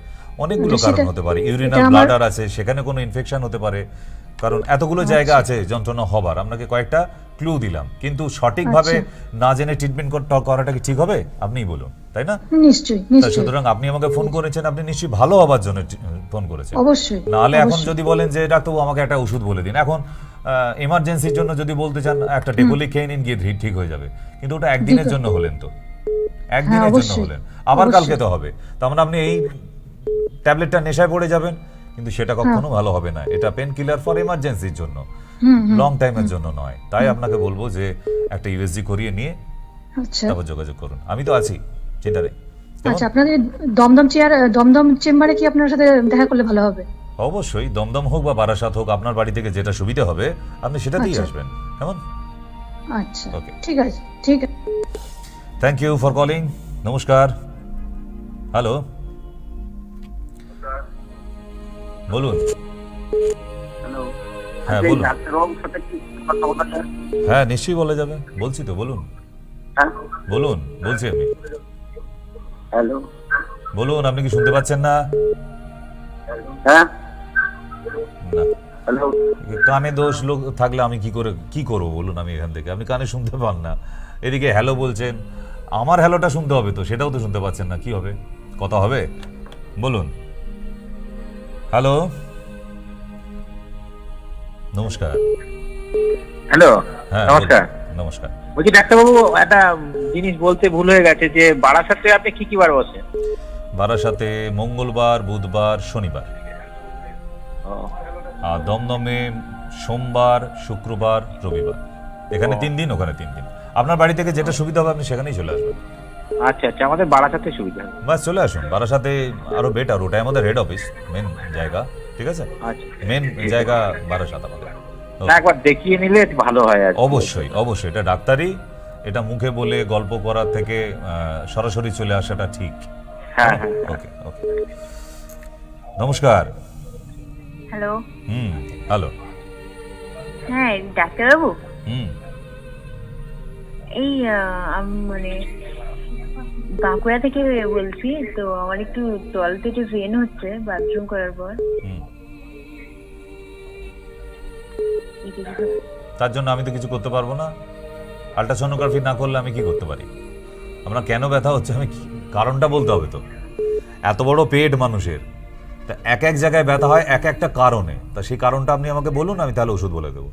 অনেকগুলো কারণ হতে পারে। ইউরিনাল ব্লাডার আছে, সেখানে কোনো ইনফেকশন হতে পারে। কারণ এতগুলো জায়গা আছে যন্ত্রণা হবার। আপনাকে কয়েকটা ক্লু দিলাম, কিন্তু সঠিকভাবে না জেনে ট্রিটমেন্ট করাটা কি ঠিক হবে? আপনিই বলুন, তাই না? নিশ্চয়ই। সুতরাং আপনি আমাকে ফোন করেছেন, আপনি নিশ্চয়ই ভালো হবার জন্য ফোন করেছেন। অবশ্যই। নাহলে এখন যদি বলেন যে ডাক্তারবাবু আমাকে একটা ওষুধ বলে দিন, এখন এমার্জেন্সির জন্য যদি বলতে চান একটা ডেকোলি খেয়ে নিন, গিয়ে ঠিক হয়ে যাবে। কিন্তু ওটা একদিনের জন্য হলেন, তো একদিনের জন্য হলেন, আবার কালকে তো হবে। তার মানে আপনি এই ট্যাবলেটটা নেশায় পড়ে যাবেন, কিন্তু সেটা কখনো ভালো হবে না। এটা পেন কিলার ফর এমার্জেন্সির জন্য, লং টাইমের জন্য নয়। তাই আপনাকে বলবো যে একটা ইউএসজি করিয়ে নিয়ে তারপর যোগাযোগ করুন। আমি তো আছি, চিন্তা নেই। আচ্ছা, আপনাদের দমদম চেম্বারে কি আপনার সাথে দেখা করলে ভালো হবে? অবশ্যই, দমদম হোক বা বারাসাত হোক, আপনার বাড়ি থেকে যেটা সুবিধা হবে আপনি সেটাতেই আসবেন। কেমন? আচ্ছা, ঠিক আছে, ঠিক আছে। Thank you for calling. নমস্কার। হ্যালো, বলুন। হ্যাঁ বলুন। হ্যাঁ নিশ্চয়ই বলা যাবে, বলছি তো, বলুন বলুন, বলছি আমি। হ্যালো, বলুন। আপনি কি শুনতে পাচ্ছেন না? হ্যাঁ, না, হ্যালো। কানে দোষ লোক থাকলে আমি কি করবো বলুন? আমি এখান থেকে, আপনি কানে শুনতে পান না, এদিকে হ্যালো বলছেন। আমার হ্যালোটা শুনতে হবে তো, সেটাও তো শুনতে পাচ্ছেন না, কি হবে? কথা হবে? বলুন। হ্যালো, নমস্কার। হ্যালো, হ্যাঁ নমস্কার। নমস্কার। বলছি ডাক্তারবাবু, একটা জিনিস বলতে ভুল হয়ে গেছে, যে বারাসাতে আপনি কি বার বসেন? বারাসাতে মঙ্গলবার, বুধবার, শনিবার। আর দমদমে সোমবার, শুক্রবার, রবিবার। এখানে 3 দিন, ওখানে 3 দিন। আপনার বাড়ি থেকে যেটা সুবিধা হবে আপনি সেখানেই চলে আসবেন। আচ্ছা আচ্ছা, আমাদের বারাসাতে সুবিধা। বাস চলে আসুন, বারাসাতে আরো বেটার। ওটাই আমাদের হেড অফিস, মেন জায়গা, ঠিক আছে? মেন জায়গা বারাসাত আমাদের। একবার দেখিয়ে নিলে ভালো হয়। অবশ্যই অবশ্যই, এটা ডাক্তারি, এটা মুখে বলে গল্প করার থেকে সরাসরি চলে আসাটা ঠিক। হ্যাঁ, ওকে ওকে। নমস্কার। হ্যালো। হ্যালো। হ্যাঁ ডাক্তারবাবু, এই মানে বাঁকুড়া থেকে বলছি। তো আমার একটু টয়লেটে পেন হচ্ছে বাথরুম করার পর। তার জন্য আমি তো কিছু করতে পারবো না। আল্ট্রাসোনোগ্রাফি না করলে আমি কি করতে পারি? আপনার কেন ব্যথা হচ্ছে আমি কারণটা বলতে হবে তো। এত বড় পেট মানুষের, তা এক এক জায়গায় ব্যথা হয় এক একটা কারণে। তা সেই কারণটা আপনি আমাকে বলুন, আমি তাহলে ওষুধ বলে দেবো।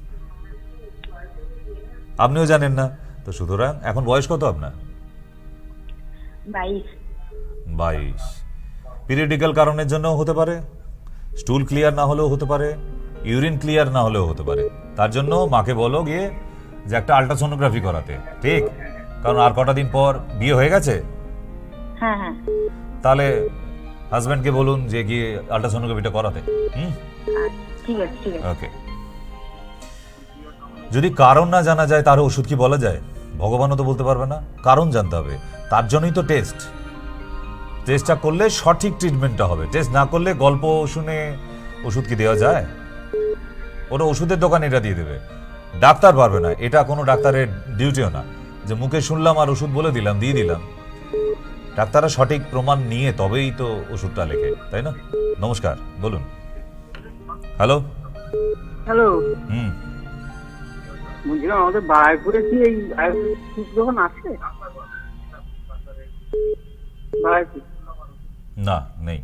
আপনিও জানেন না তো। সুতরাং এখন বয়স কত আপনার? 22। পিরিয়ডিক্যাল কারণের জন্য হতে পারে, স্টুল ক্লিয়ার না হলেও হতে পারে, ইউরিন ক্লিয়ার না হলেও হতে পারে। তার জন্য মাকে বলো গিয়ে যে একটা আল্ট্রাসোনোগ্রাফি করাতে, ঠিক? কারণ আর কটা দিন পর বিয়ে হয়ে গেছে। হ্যাঁ হ্যাঁ, তাহলে হাজবেন্ডকে বলুন যে গিয়ে আল্ট্রাসোনোগ্রাফিটা করাতে। ঠিক আছে ঠিক আছে। ওকে। যদি কারণ না জানা যায় তার ওষুধ কি বলা যায়? ভগবানও তো বলতে পারবে না। কারণ জানতে হবে, তার জন্যই তো টেস্টটা করলে সঠিক ট্রিটমেন্টটা হবে। টেস্ট না করলে গল্প শুনে ওষুধ কি দেওয়া যায়? ওটা ওষুধের দোকান এটা দিয়ে দেবে, ডাক্তার পারবে না। এটা কোনো ডাক্তারের ডিউটিও না যে মুখে শুনলাম আর ওষুধ বলে দিলাম, দিয়ে দিলাম। ডাক্তাররা সঠিক প্রমাণ নিয়ে তবেই তো ওষুধটা লেখে, তাই না? নমস্কার, বলুন। হ্যালো। হ্যালো। বলছিলাম আমাদের বারাইপুরে কি এই আয়ুর্বেদিক দোকান আছে? না, নেই।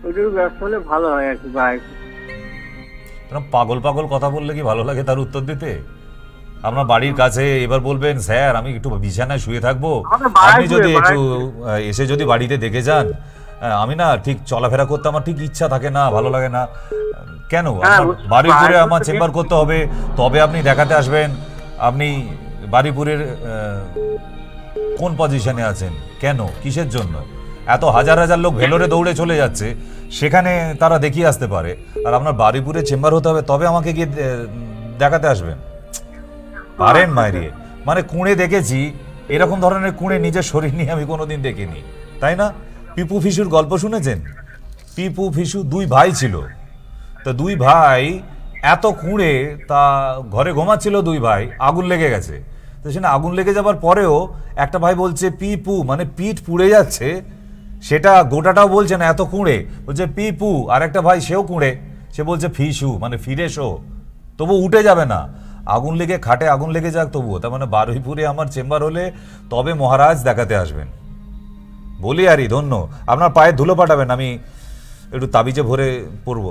ওইটার ব্যবসা হলে ভালো হয় আর কি। বারাইপুর পাগল পাগল কথা বললে কি ভালো লাগে তার উত্তর দিতে? আপনার বাড়ির কাছে, এবার বলবেন স্যার আমি একটু বিছানায় শুয়ে থাকবো, আমাদের বাড়াই আপনি যদি শুয়ে, একটু এসে যদি বাড়িতে দেখে যান, আমি না ঠিক চলাফেরা করতে আমার ঠিক ইচ্ছা থাকে না, ভালো লাগে না। কেন বারুইপুরে আমার চেম্বার করতে হবে, তবে আপনি দেখাতে আসবেন? আপনি বারুইপুরের কোন পজিশনে আছেন? কেন, কিসের জন্য? এত হাজার হাজার লোক ভেলোরে দৌড়ে চলে যাচ্ছে, সেখানে তারা দেখিয়ে আসতে পারে, আর আপনার বারুইপুরে চেম্বার হতে হবে তবে আমাকে গিয়ে দেখাতে আসবেন? পারেন মায়েরিয়ে, মানে কুঁড়ে দেখেছি, এরকম ধরনের কুঁড়ে নিজের শরীর নিয়ে আমি কোনোদিন দেখিনি, তাই না? পিপু ফিসুর গল্প শুনেছেন? পিপু ফিসু দুই ভাই ছিল, তো দুই ভাই এত কুঁড়ে, তা ঘরে ঘুমাচ্ছিল দুই ভাই, আগুন লেগে গেছে। তো সেখানে আগুন লেগে যাবার পরেও একটা ভাই বলছে পিপু, মানে পিঠ পুড়ে যাচ্ছে, সেটা গোটাটাও বলছে না, এত কুঁড়ে বলছে পিপু। আর একটা ভাই সেও কুঁড়ে, সে বলছে ফিসু, মানে ফিরে শো, তবু উঠে যাবে না, আগুন লেগে খাটে আগুন লেগে যাক তবুও। তার মানে বারুইপুরে আমার চেম্বার হলে তবে মহারাজ দেখাতে আসবেন, বলি আরই ধন্য। আপনার পায়ে ধুলো পাঠাবেন, আমি একটু তাবিজে ভরে পড়ব,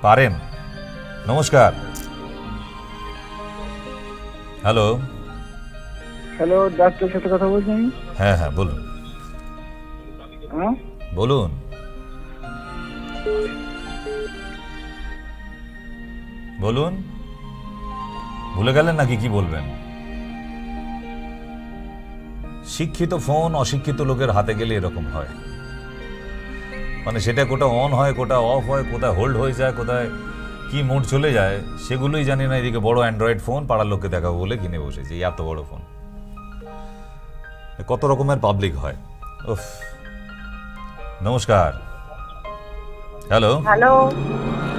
পারেন? নমস্কার। হ্যালো হ্যালো, ডাক্তার সাথে কথা বলছি আমি। হ্যাঁ হ্যাঁ বলুন, হ্যাঁ বলুন। বলুন, ভুলে গেলেন নাকি কি বলবেন? শিক্ষিত ফোন অশিক্ষিত লোকের হাতে গেলে এরকম হয়, মানে সেটা কোটা অন হয়, কোটা অফ হয়, কোথায় হোল্ড হয়ে যায়, কোথায় কি মোড চলে যায়, সেগুলোই জানি না। এদিকে বড় অ্যান্ড্রয়েড ফোন পাড়ার লোককে দেখাবো বলে কিনে বসেছি, এত বড় ফোন, কত রকমের পাবলিক হয়। উফ, নমস্কার। হ্যালো হ্যালো,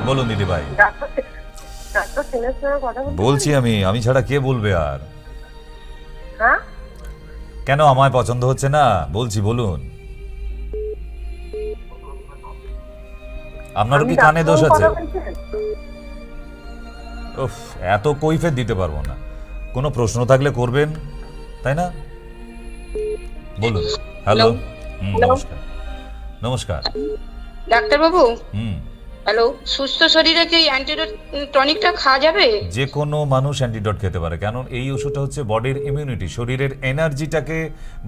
বলুন দিদি ভাই। ডাক্তার সেনের সঙ্গে কথা বলছি আমি ছাড়া কে বলবে আর? হ্যাঁ, কেন আমায় পছন্দ হচ্ছে না? বলছি, বলুন। আপনারও কি কানে দোষ আছে? উফ, এত কৈফিয়ত দিতে পারবো না, কোনো প্রশ্ন থাকলে করবেন, তাই না? বলুন। হ্যালো, নমস্কার। নমস্কার ডাক্তারবাবু। হুম, হ্যালো, সুস্থ শরীরে কি অ্যান্টিডোট টনিকটা খাওয়া যাবে? যে কোনো মানুষ অ্যান্টিডোট খেতে পারে, কারণ এই ওষুধটা হচ্ছে বডির ইমিউনিটি, শরীরের এনার্জিটাকে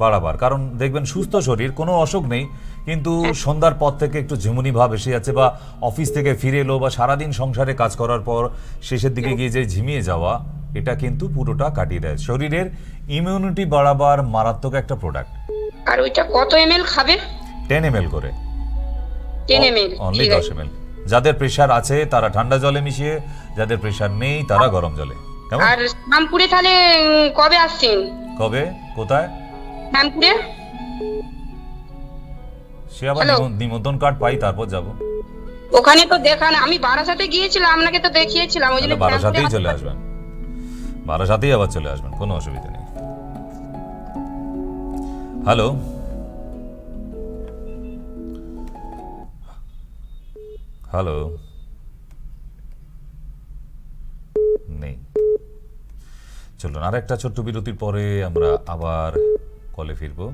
বাড়াবার। কারণ দেখবেন সুস্থ শরীর, কোনো অসুখ নেই, কিন্তু সন্ধ্যার পর থেকে একটু ঝিমুনি ভাব এসে যাচ্ছে, বা অফিস থেকে ফিরে এলো, বা সারাদিন সংসারে কাজ করার পর শেষের দিকে গিয়ে যে ঝিমিয়ে যাওয়া, এটা কিন্তু পুরোটা কাটিয়ে দেয়। শরীরের ইমিউনিটি বাড়াবার মারাত্মক একটা প্রোডাক্ট। আর ওইটা কত ml খাবে? 10 ml করে, 10 ml, অনলি 10 ml। যাদের প্রেশার আছে তারা ঠান্ডা জলে মিশিয়ে, যাদের প্রেশার নেই তারা গরম জলে। কেমন? আর রামপুরে তাহলে কবে আসছেন? কবে, কোথায়? রামপুরে। সে আবার নিমন্ত্রণ কার্ড পাই তারপর যাব। ওখানে তো দেখান, আমি বারাসাতে গিয়েছিলাম, আপনাকে তো দেখিয়েছিলাম, ওই জন্য বারাসাতেই চলে আসবেন, বারাসাতেই আবার চলে আসবেন, কোনো অসুবিধা নেই। হ্যালো, হ্যালো, নেই। চলুন আর একটা ছোট্ট বিরতির পরে আমরা আবার কলে ফিরবো।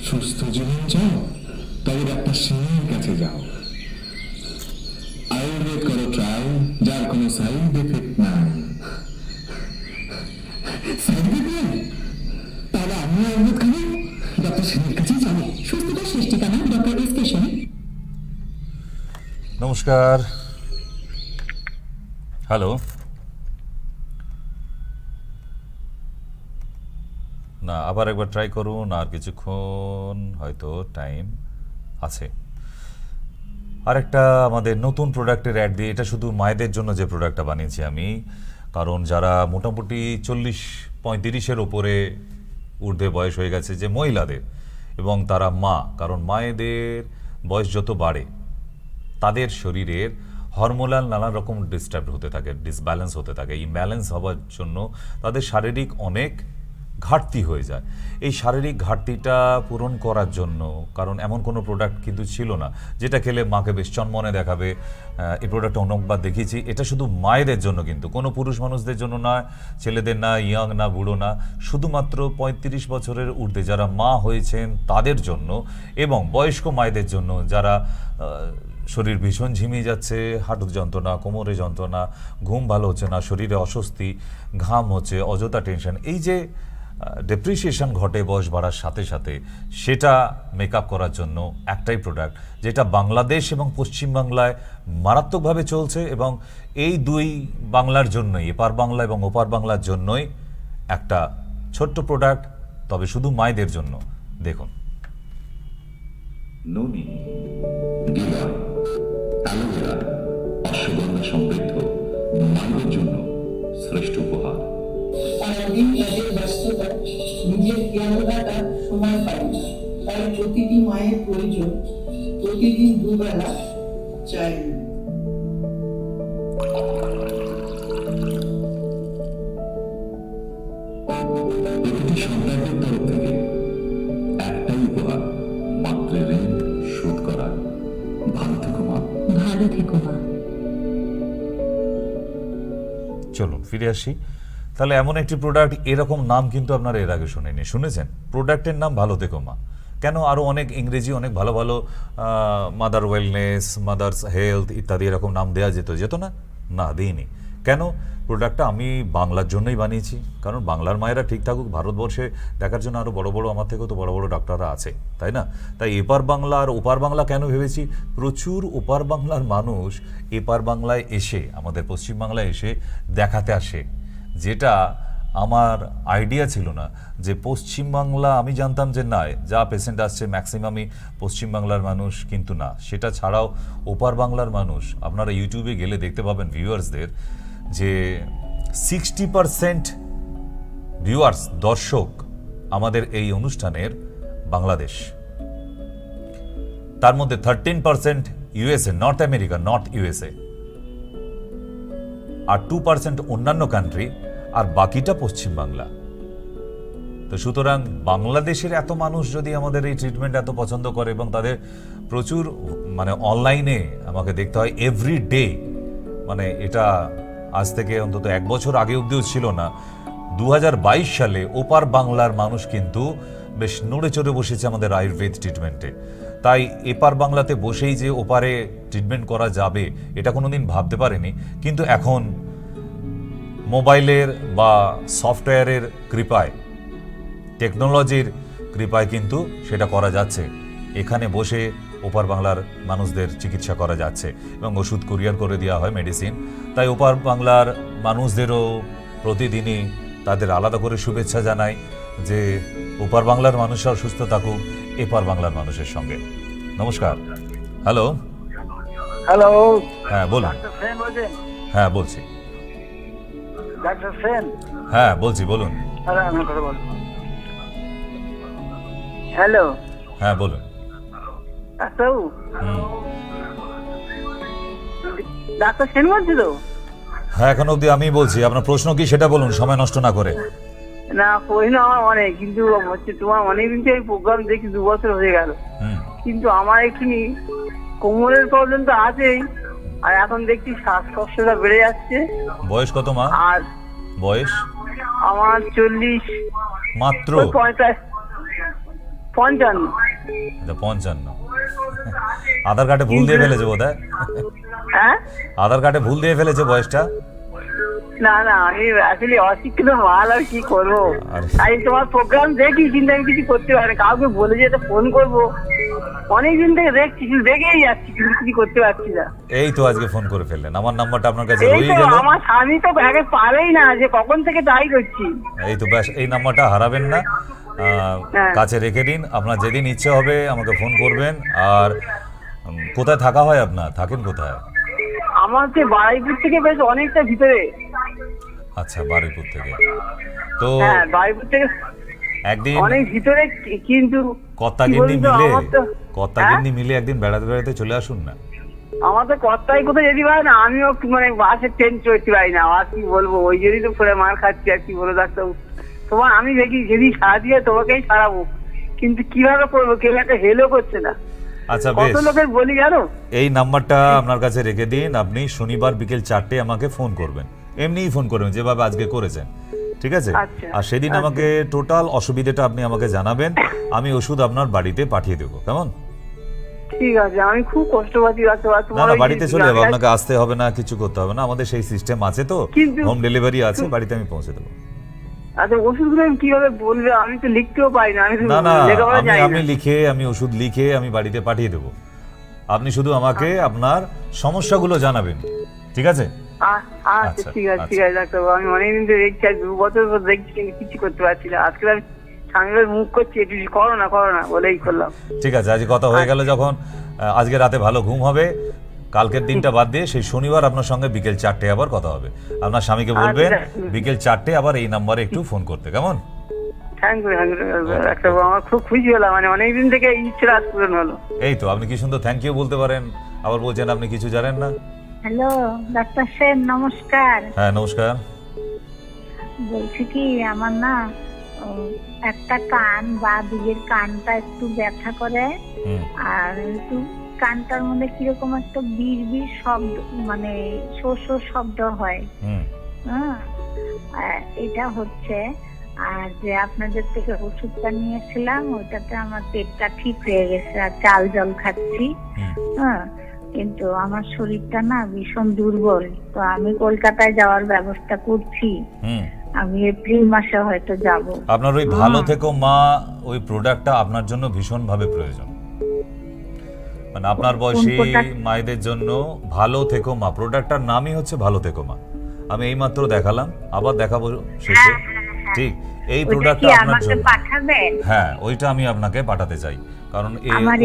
সুস্থ জীবন চাও, তবে ডাক্তার সেনের কাছে যাও। আয়ুর্বেদ করো ট্রাই, যার কোনো সাইড এফেক্ট নাই। তাহলে আমি আয়ুর্বেদ খাবো, ডাক্তার সেনের কাছে যাবো। সুস্থতার শেষ ঠিকানা ডক্টর এস.কে. সেন। নমস্কার। হ্যালো, না আবার একবার ট্রাই করুন, আর কিছুক্ষণ হয়তো টাইম আছে। আরেকটা আমাদের নতুন প্রোডাক্টের অ্যাড দিয়ে, এটা শুধু মায়েদের জন্য যে প্রোডাক্টটা বানিয়েছি আমি, কারণ যারা মোটামুটি 40-35-এর ওপরে ঊর্ধ্বে বয়স হয়ে গেছে যে মহিলাদের, এবং তারা মা, কারণ মায়েদের বয়স যত বাড়ে তাদের শরীরের হরমোনাল নানা রকম ডিস্টার্ব হতে থাকে, ডিসব্যালেন্স হতে থাকে। এই ব্যালেন্স হওয়ার জন্য তাদের শারীরিক অনেক ঘাটতি হয়ে যায়। এই শারীরিক ঘাটতিটা পূরণ করার জন্য, কারণ এমন কোনো প্রোডাক্ট কিন্তু ছিল না যেটা খেলে মাকে বেশ চনমনে দেখাবে। এই প্রোডাক্টটা অনেকবার দেখিয়েছি। এটা শুধু মায়েদের জন্য, কিন্তু কোনো পুরুষ মানুষদের জন্য না, ছেলেদের না, ইয়াং না, বুড়ো না, শুধুমাত্র 35 বছরের ঊর্ধ্বে যারা মা হয়েছেন তাদের জন্য, এবং বয়স্ক মায়েদের জন্য যারা শরীর ভীষণ ঝিমিয়ে যাচ্ছে, হাঁটুর যন্ত্রণা, কোমরে যন্ত্রণা, ঘুম ভালো হচ্ছে না, শরীরে অস্বস্তি, ঘাম হচ্ছে, অযথা টেনশন, এই যে ডেপ্রিসিয়েশন ঘটে বয়স বাড়ার সাথে সাথে, সেটা মেকআপ করার জন্য একটাই প্রোডাক্ট যেটা বাংলাদেশ এবং পশ্চিমবাংলায় মারাত্মকভাবে চলছে, এবং এই দুই বাংলার জন্যই, এপার বাংলা এবং ওপার বাংলার জন্যই একটা ছোট্ট প্রোডাক্ট, তবে শুধু মায়েদের জন্য। দেখুন, ননি, গিলয়, অ্যালোভেরা, অশ্বগন্ধা সমৃদ্ধ, মায়ের জন্য শ্রেষ্ঠ উপহার। সারাদিন কাজের ব্যস্ততায় নিজের খেয়াল রাখার সময় পাই না, তাই প্রতিটি মায়ের প্রয়োজন প্রতিদিন দুবেলা চাই। প্রতিটি সন্তানের তরফ থেকে একটাই উপহার, মাতৃ ঋণ শোধ করার। ভালো থেকো মা। ভালো থেকো মা। চলুন ফিরে আসি। তাহলে এমন একটি প্রোডাক্ট, এরকম নাম কিন্তু আপনারা এর আগে শুনেনি, শুনেছেন? প্রোডাক্টের নাম ভালো থেকো মা। কেন আরও অনেক ইংরেজি, অনেক ভালো ভালো মাদার ওয়েলনেস, মাদার্স হেলথ ইত্যাদি এরকম নাম দেওয়া যেত না? না, দিইনি। কেন? প্রোডাক্টটা আমি বাংলার জন্যই বানিয়েছি, কারণ বাংলার মায়েরা ঠিক থাকুক, ভারতবর্ষে দেখার জন্য আরও বড় বড়, আমার থেকেও তো বড় বড় ডাক্তাররা আছে, তাই না? তাই এপার বাংলা আর ওপার বাংলা কেন ভেবেছি? প্রচুর ওপার বাংলার মানুষ এপার বাংলায় এসে, আমাদের পশ্চিমবাংলায় এসে দেখাতে আসে, যেটা আমার আইডিয়া ছিল না যে পশ্চিমবাংলা, আমি জানতাম যে না, যা পেশেন্ট আসছে ম্যাক্সিমামই পশ্চিমবাংলার মানুষ, কিন্তু না, সেটা ছাড়াও ওপার বাংলার মানুষ। আপনারা ইউটিউবে গেলে দেখতে পাবেন ভিউয়ার্সদের যে 60% ভিউয়ার্স, দর্শক আমাদের এই অনুষ্ঠানের বাংলাদেশ, তার মধ্যে 13% USA, North America, north USA, আর 2% অন্যান্য কান্ট্রি, আর বাকিটা পশ্চিমবাংলা। তো সুতরাং বাংলাদেশের এত মানুষ যদি আমাদের এই ট্রিটমেন্ট এত পছন্দ করে, এবং তাদের প্রচুর, মানে অনলাইনে আমাকে দেখতে হয় এভরি ডে, মানে এটা আজ থেকে অন্তত 1 বছর আগে অবধিও ছিল না। 2022 সালে ওপার বাংলার মানুষ কিন্তু বেশ নড়ে চড়ে বসেছে আমাদের আয়ুর্বেদ ট্রিটমেন্টে। তাই এপার বাংলাতে বসেই যে ওপারে ট্রিটমেন্ট করা যাবে এটা কোনোদিন ভাবতে পারিনি, কিন্তু এখন মোবাইলের বা সফটওয়্যারের কৃপায়, টেকনোলজির কৃপায় কিন্তু সেটা করা যাচ্ছে। এখানে বসে ওপার বাংলার মানুষদের চিকিৎসা করা যাচ্ছে এবং ওষুধ কুরিয়ার করে দেওয়া হয়, মেডিসিন। তাই ওপার বাংলার মানুষদেরও প্রতিদিনই তাদের আলাদা করে শুভেচ্ছা জানাই যে ওপার বাংলার মানুষরাও সুস্থ থাকুক এপার বাংলার মানুষের সঙ্গে। নমস্কার। হ্যালো হ্যালো, হ্যাঁ বলুন। হ্যাঁ বলছি। ডাক্তার সেন? হ্যাঁ বলছি, বলুন। হ্যালো, হ্যাঁ বলুন। ডাক্তারবাবু, ডাক্তার সেন বলছি তো? হ্যাঁ, এখন অবধি আমি বলছি। আপনার প্রশ্ন কি সেটা বলুন, সময় নষ্ট না করে। না, প্রশ্ন আমার অনেক, কিন্তু হচ্ছে তোমার অনেকদিন থেকে প্রোগ্রাম দেখি, 2 বছর হয়ে গেল, কিন্তু আমার একটুখানি কোমরের প্রবলেম তো আছেই, আর এখন দেখছি শ্বাসকষ্টটা বেড়ে যাচ্ছে। বয়স কত মা? আর বয়স আমার 40 মাত্র। 55। 55। আধার কার্ডে ভুল দিয়ে ফেলেছে বোধ হয়। হ্যাঁ, আধার কার্ডে ভুল দিয়ে ফেলেছে বয়সটা। না না, আমি আসলে অশিক্ষিত মাল, আর কি করবো। তাই তোমার প্রোগ্রাম দেখি, কিন্তু আমি কিছু করতে পারি, কাউকে বলে যে ফোন করবো, অনেকদিন থেকে দেখছি, দেখেই যাচ্ছি, কিন্তু কিছু করতে পারছি না। এই তো আজকে ফোন করে ফেললেন, আমার নাম্বারটা আপনার কাছে এই রয়ে তো, গেল। আমার স্বামী তো ব্যাগে পারেই না, যে কখন থেকে ট্রাই করছি। এই তো ব্যাস, এই নাম্বারটা হারাবেন না, কাছে রেখে দিন। আপনার যেদিন ইচ্ছে হবে আমাকে ফোন করবেন। আর কোথায় থাকা হয় আপনার? থাকেন কোথায়? আমার যে বারুইপুর থেকে বেশ অনেকটা ভিতরে। আচ্ছা, বারুইপুর থেকে। তো হ্যাঁ, বারুইপুর থেকে একদিন অনেক ভিতরে, কিন্তু কর্তাগিন্নি মিলে একদিন বেড়াতে বেড়াতে চলে আসুন না। আমার তো কর্তাই কোথায় যেতে পারে না, আমিও মানে বাসে ট্রেন চড়তে পারি না, আর কি বলবো, ওই জন্যই তো পরে মার খাচ্ছি, আর কি বলো ডাক্তার। তোমার আমি দেখি যদি সারা দিয়ে তোমাকেই সারাবো, কিন্তু কিভাবে করবো কেউ একটা হেলও করছে না। আচ্ছা কত বেশ, লোকের বলি জানো। এই নাম্বারটা আপনার কাছে রেখে দিন, আপনি শনিবার বিকেল 4টে আমাকে ফোন করবেন, এমনিই ফোন করবেন যেভাবে আজকে করেছেন, ঠিক আছে? আচ্ছা, আর সেদিন আমাকে টোটাল অসুবিধাটা আপনি আমাকে জানাবেন, আমি ওষুধ আপনার বাড়িতে পাঠিয়ে দেবো, কেমন? ঠিক আছে, আমি খুব কষ্ট পাচ্ছি ডাক্তারবাবু। না তোমার না, ওই বাড়িতে চলে যাবো, আমি- আপনাকে আসতে হবে না, কিছু করতে হবে না, আমাদের সেই সিস্টেম আছে, তো কিন্তু- হোম ডেলিভারি আছে, বাড়িতে আমি পৌঁছে দেবো। আচ্ছা, ওষুধগুলো আমি কিভাবে বলবে? আমি তো লিখতেও পাই না, আমি তো না না, লেখাপড়া জানি না। আমি ওষুধ লিখে আমি বাড়িতে পাঠিয়ে দেবো, আপনি শুধু আমাকে আপনার সমস্যাগুলো জানাবেন, ঠিক আছে? আচ্ছা ঠিক আছে, ঠিক আছে ডাক্তারবাবু, আমি অনেকদিন ধরে দেখছি, আজ 2 বছর ধরে দেখছি, কিন্তু কিছু করতে পারছি না। আজকে আমি স্বামীর মুখ করছি, একটু করো না বলেই করলাম। ঠিক আছে, আজ কথা হয়ে গেল যখন, আজকে রাতে ভালো ঘুম হবে, কালকের দিনটা বাদ দিয়ে সেই শনিবার আপনার সঙ্গে বিকেল 4টে আবার কথা হবে। আপনার স্বামীকে বলবেন বিকেল 4টে আবার এই নাম্বারে একটু ফোন করতে, কেমন? থ্যাংক ইউ ডাক্তারবাবু, আমার খুব খুশি হলাম, মানে অনেকদিন থেকে ইচ্ছে আজ পূরণ হলো। এই তো, আপনি কি সুন্দর থ্যাংক ইউ বলতে পারেন, আবার বলছেন আপনি কিছু জানেন না। হ্যালো ডাক্তার সেন, নমস্কার। হ্যাঁ নমস্কার। বলছি কি, আমার না একটা কান বা দিকের কানটা একটু ব্যথা করে, আর একটু কানটার মধ্যে কিরকম একটা বিড় শব্দ, মানে শো শো শব্দ হয়। হ্যাঁ, এটা হচ্ছে। আর যে আপনাদের থেকে ওষুধটা নিয়েছিলাম, ওইটাতে আমার পেটটা ঠিক হয়ে গেছে, আর চাল জল খাচ্ছি। হ্যাঁ, কিন্তু আমার শরীরটা না ভীষণ দুর্বল, তো আমি কলকাতায় যাওয়ার ব্যবস্থা করছি। আমি এপ্রিল মাসে হয়তো যাব। আপনার ওই ভালো থেকো মা, ওই প্রোডাক্টটা আপনার জন্য ভীষণ ভাবে প্রয়োজন, মানে আপনার বয়সী মায়েদের জন্য ভালো থেকো মা, প্রোডাক্টটার নামই হচ্ছে ভালো থেকো মা। আমি এইমাত্র দেখালাম, আবার দেখাবো শেষে, ঠিক? এই প্রোডাক্টটা আপনার জন্য। হ্যাঁ, ওইটা আমি আপনাকে পাঠাতে চাই, কারণ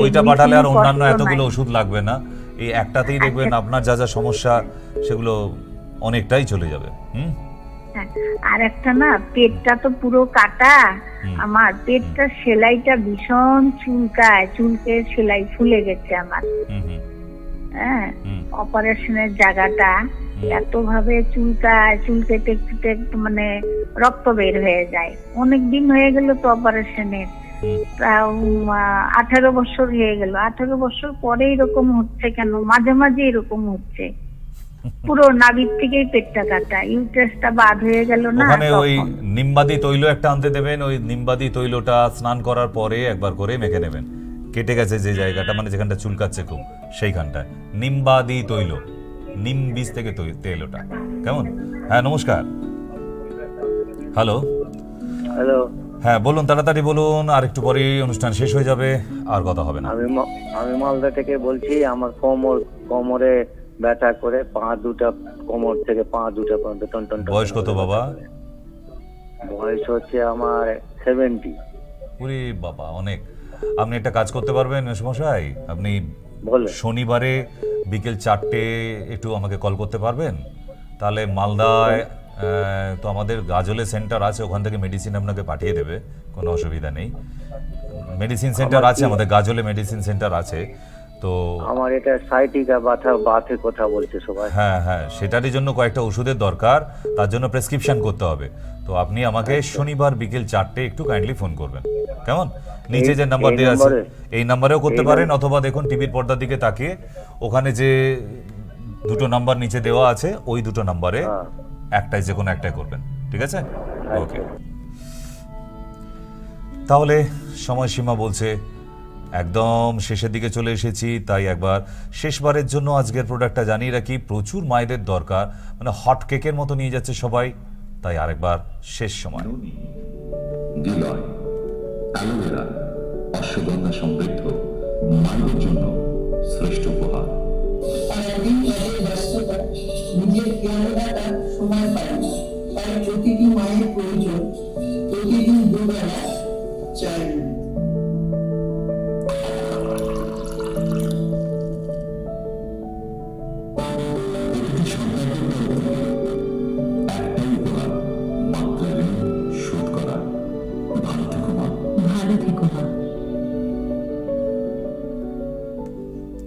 ওইটা পাঠালে আর অন্যান্য এতগুলো ওষুধ লাগবে না, এই একটাতেই দেখবেন আপনার যা যা সমস্যা সেগুলো অনেকটাই চলে যাবে। আর একটা না, পেটটা তো পুরো কাটা, আমার পেটটা সেলাইটা ভীষণ চুলকায়, চুলকে সেলাই ফুলে গেছে আমার। হ্যাঁ, অপারেশনের জায়গাটা এত ভাবে চুলকায়, চুলকেতে মানে রক্ত বের হয়ে যায়। অনেক দিন হয়ে গেল তো অপারেশনের, প্রায় 18 বছর হয়ে গেল। 18 বছর পরে এরকম হচ্ছে কেন? মাঝে মাঝে এরকম হচ্ছে, পুরো নাভির থেকেই পেটটা কাটা, ইউটেরাসটা বাদ হয়ে গেল না। ওখানে ওই নিম্বাদি তৈল একটা আনতে দেবেন, ওই নিম্বাদি তৈলটা স্নান করার পরে একবার করে মেখে নেবেন, কেটে গেছে যে জায়গাটা, মানে যেখানটা চুলকাচ্ছে খুব সেইখানটায়, নিম্বাদি তৈল, নিম বীজ থেকে তেল ওটা, কেমন? হ্যাঁ নমস্কার। হ্যালো হ্যালো, হ্যাঁ বলুন, তাড়াতাড়ি বলুন, আর একটু পরেই অনুষ্ঠান শেষ হয়ে যাবে, আর কথা হবে না। আমি মালদা থেকে বলছি। আমার কোমরে ব্যথা করে, পা দুটা, কোমর থেকে পা দুটা পর্যন্ত টন টন। বয়স কত বাবা? বয়স হচ্ছে আমার 70। ওরে বাবা, অনেক। আপনি একটা কাজ করতে পারবেন মশাই, আপনি শনিবারে বিকেল 4টে একটু আমাকে কল করতে পারবেন? তাহলে মালদায় তো আমাদের গাজলে সেন্টার আছে, ওখান থেকে মেডিসিন আপনাকে পাঠিয়ে দেবে, কোনো অসুবিধা নেই। মেডিসিন সেন্টার আছে আমাদের গাজলে, মেডিসিন সেন্টার আছে। তো আমার এটা সাইটিকা বাথে কথা বলছে সবাই। হ্যাঁ হ্যাঁ, সেটারই জন্য কয়েকটা ওষুধের দরকার, তার জন্য প্রেসক্রিপশন করতে হবে। তো আপনি আমাকে শনিবার বিকেল 4টে একটু কাইন্ডলি ফোন করবেন, কেমন? নিচে যে নাম্বার দেওয়া আছে এই নাম্বারেও করতে পারেন, অথবা দেখুন টিভির পর্দার দিকে তাকিয়ে ওখানে যে দুটো নাম্বার নিচে দেওয়া আছে, ওই দুটো নাম্বারে একটাই, যে কোনো একটাই করবেন, ঠিক আছে? ওকে, তাহলে সময়সীমা বলছে একদম শেষের দিকে চলে এসেছি, তাই একবার শেষবারের জন্য আজকের প্রোডাক্টটা জানিয়ে রাখি। প্রচুর মায়েদের দরকার, মানে হট কেকের মতো নিয়ে যাচ্ছে সবাই, তাই আরেকবার শেষ সময়। গিলয় অ্যালোভেরা অশ্বগন্ধা সমৃদ্ধ, মায়ের জন্য শ্রেষ্ঠ উপহার। নিজের খেয়াল রাখার সময় পাই না, তাই প্রতিটি মায়ের প্রয়োজন প্রতিদিন 2 বেলা চাই।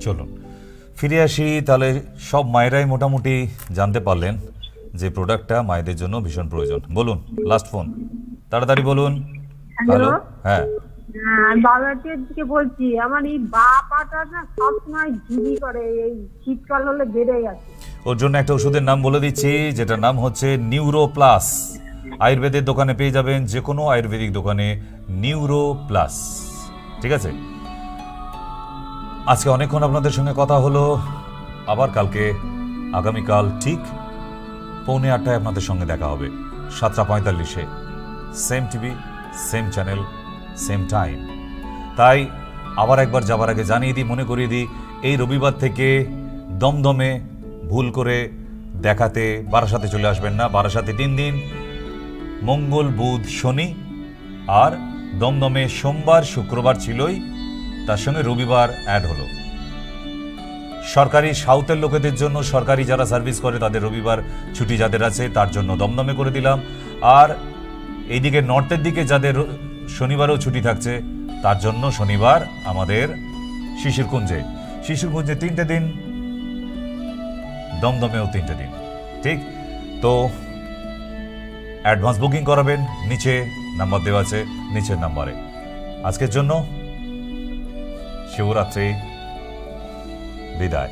চলুন ফিরে আসি। তাহলে সব মায়েরাই মোটামুটি জানতে পারলেন যে প্রোডাক্টটা মায়েদের জন্য ভীষণ প্রয়োজন। বলুন, লাস্ট ফোন। তাড়াতাড়ি বলুন। হ্যালো। হ্যাঁ, বাবাটির দিকে বলছি, আমার এই বা পাটা না সবসময় ঝিঝি করে, এই শীতকাল হলে বেড়ে যাচ্ছে। ওর জন্য একটা ওষুধের নাম বলে দিচ্ছি, যেটার নাম হচ্ছে নিউরো প্লাস। আয়ুর্বেদের দোকানে পেয়ে যাবেন, যে কোনো আয়ুর্বেদিক দোকানে নিউরো প্লাস। ঠিক আছে, আজকে অনেকক্ষণ আপনাদের সঙ্গে কথা হলো। আবার কালকে আগামীকাল ঠিক 7:45 আপনাদের সঙ্গে দেখা হবে 7:45-এ, same TV, same channel, same time. তাই আবার একবার যাবার আগে জানিয়ে দিই, মনে করিয়ে দিই, এই রবিবার থেকে দমদমে ভুল করে দেখাতে বারাসাতে চলে আসবেন না। বারাসাতে 3 দিন, মঙ্গল, বুধ, শনি, আর দমদমে সোমবার শুক্রবার ছিলই, তার সঙ্গে রবিবার অ্যাড হলো। সরকারি সাউথের লোকেদের জন্য, সরকারি যারা সার্ভিস করে তাদের রবিবার ছুটি যাদের আছে তার জন্য দমদমে করে দিলাম। আর এইদিকে নর্থের দিকে যাদের শনিবারও ছুটি থাকছে তার জন্য শনিবার আমাদের শিশিরকুঞ্জে 3টে দিন, দমদমেও 3টে দিন। ঠিক তো, অ্যাডভান্স বুকিং করাবেন, নিচে নাম্বার দেওয়া আছে, নিচের নাম্বারে। আজকের জন্য শিবরাত্রি, বিদায়।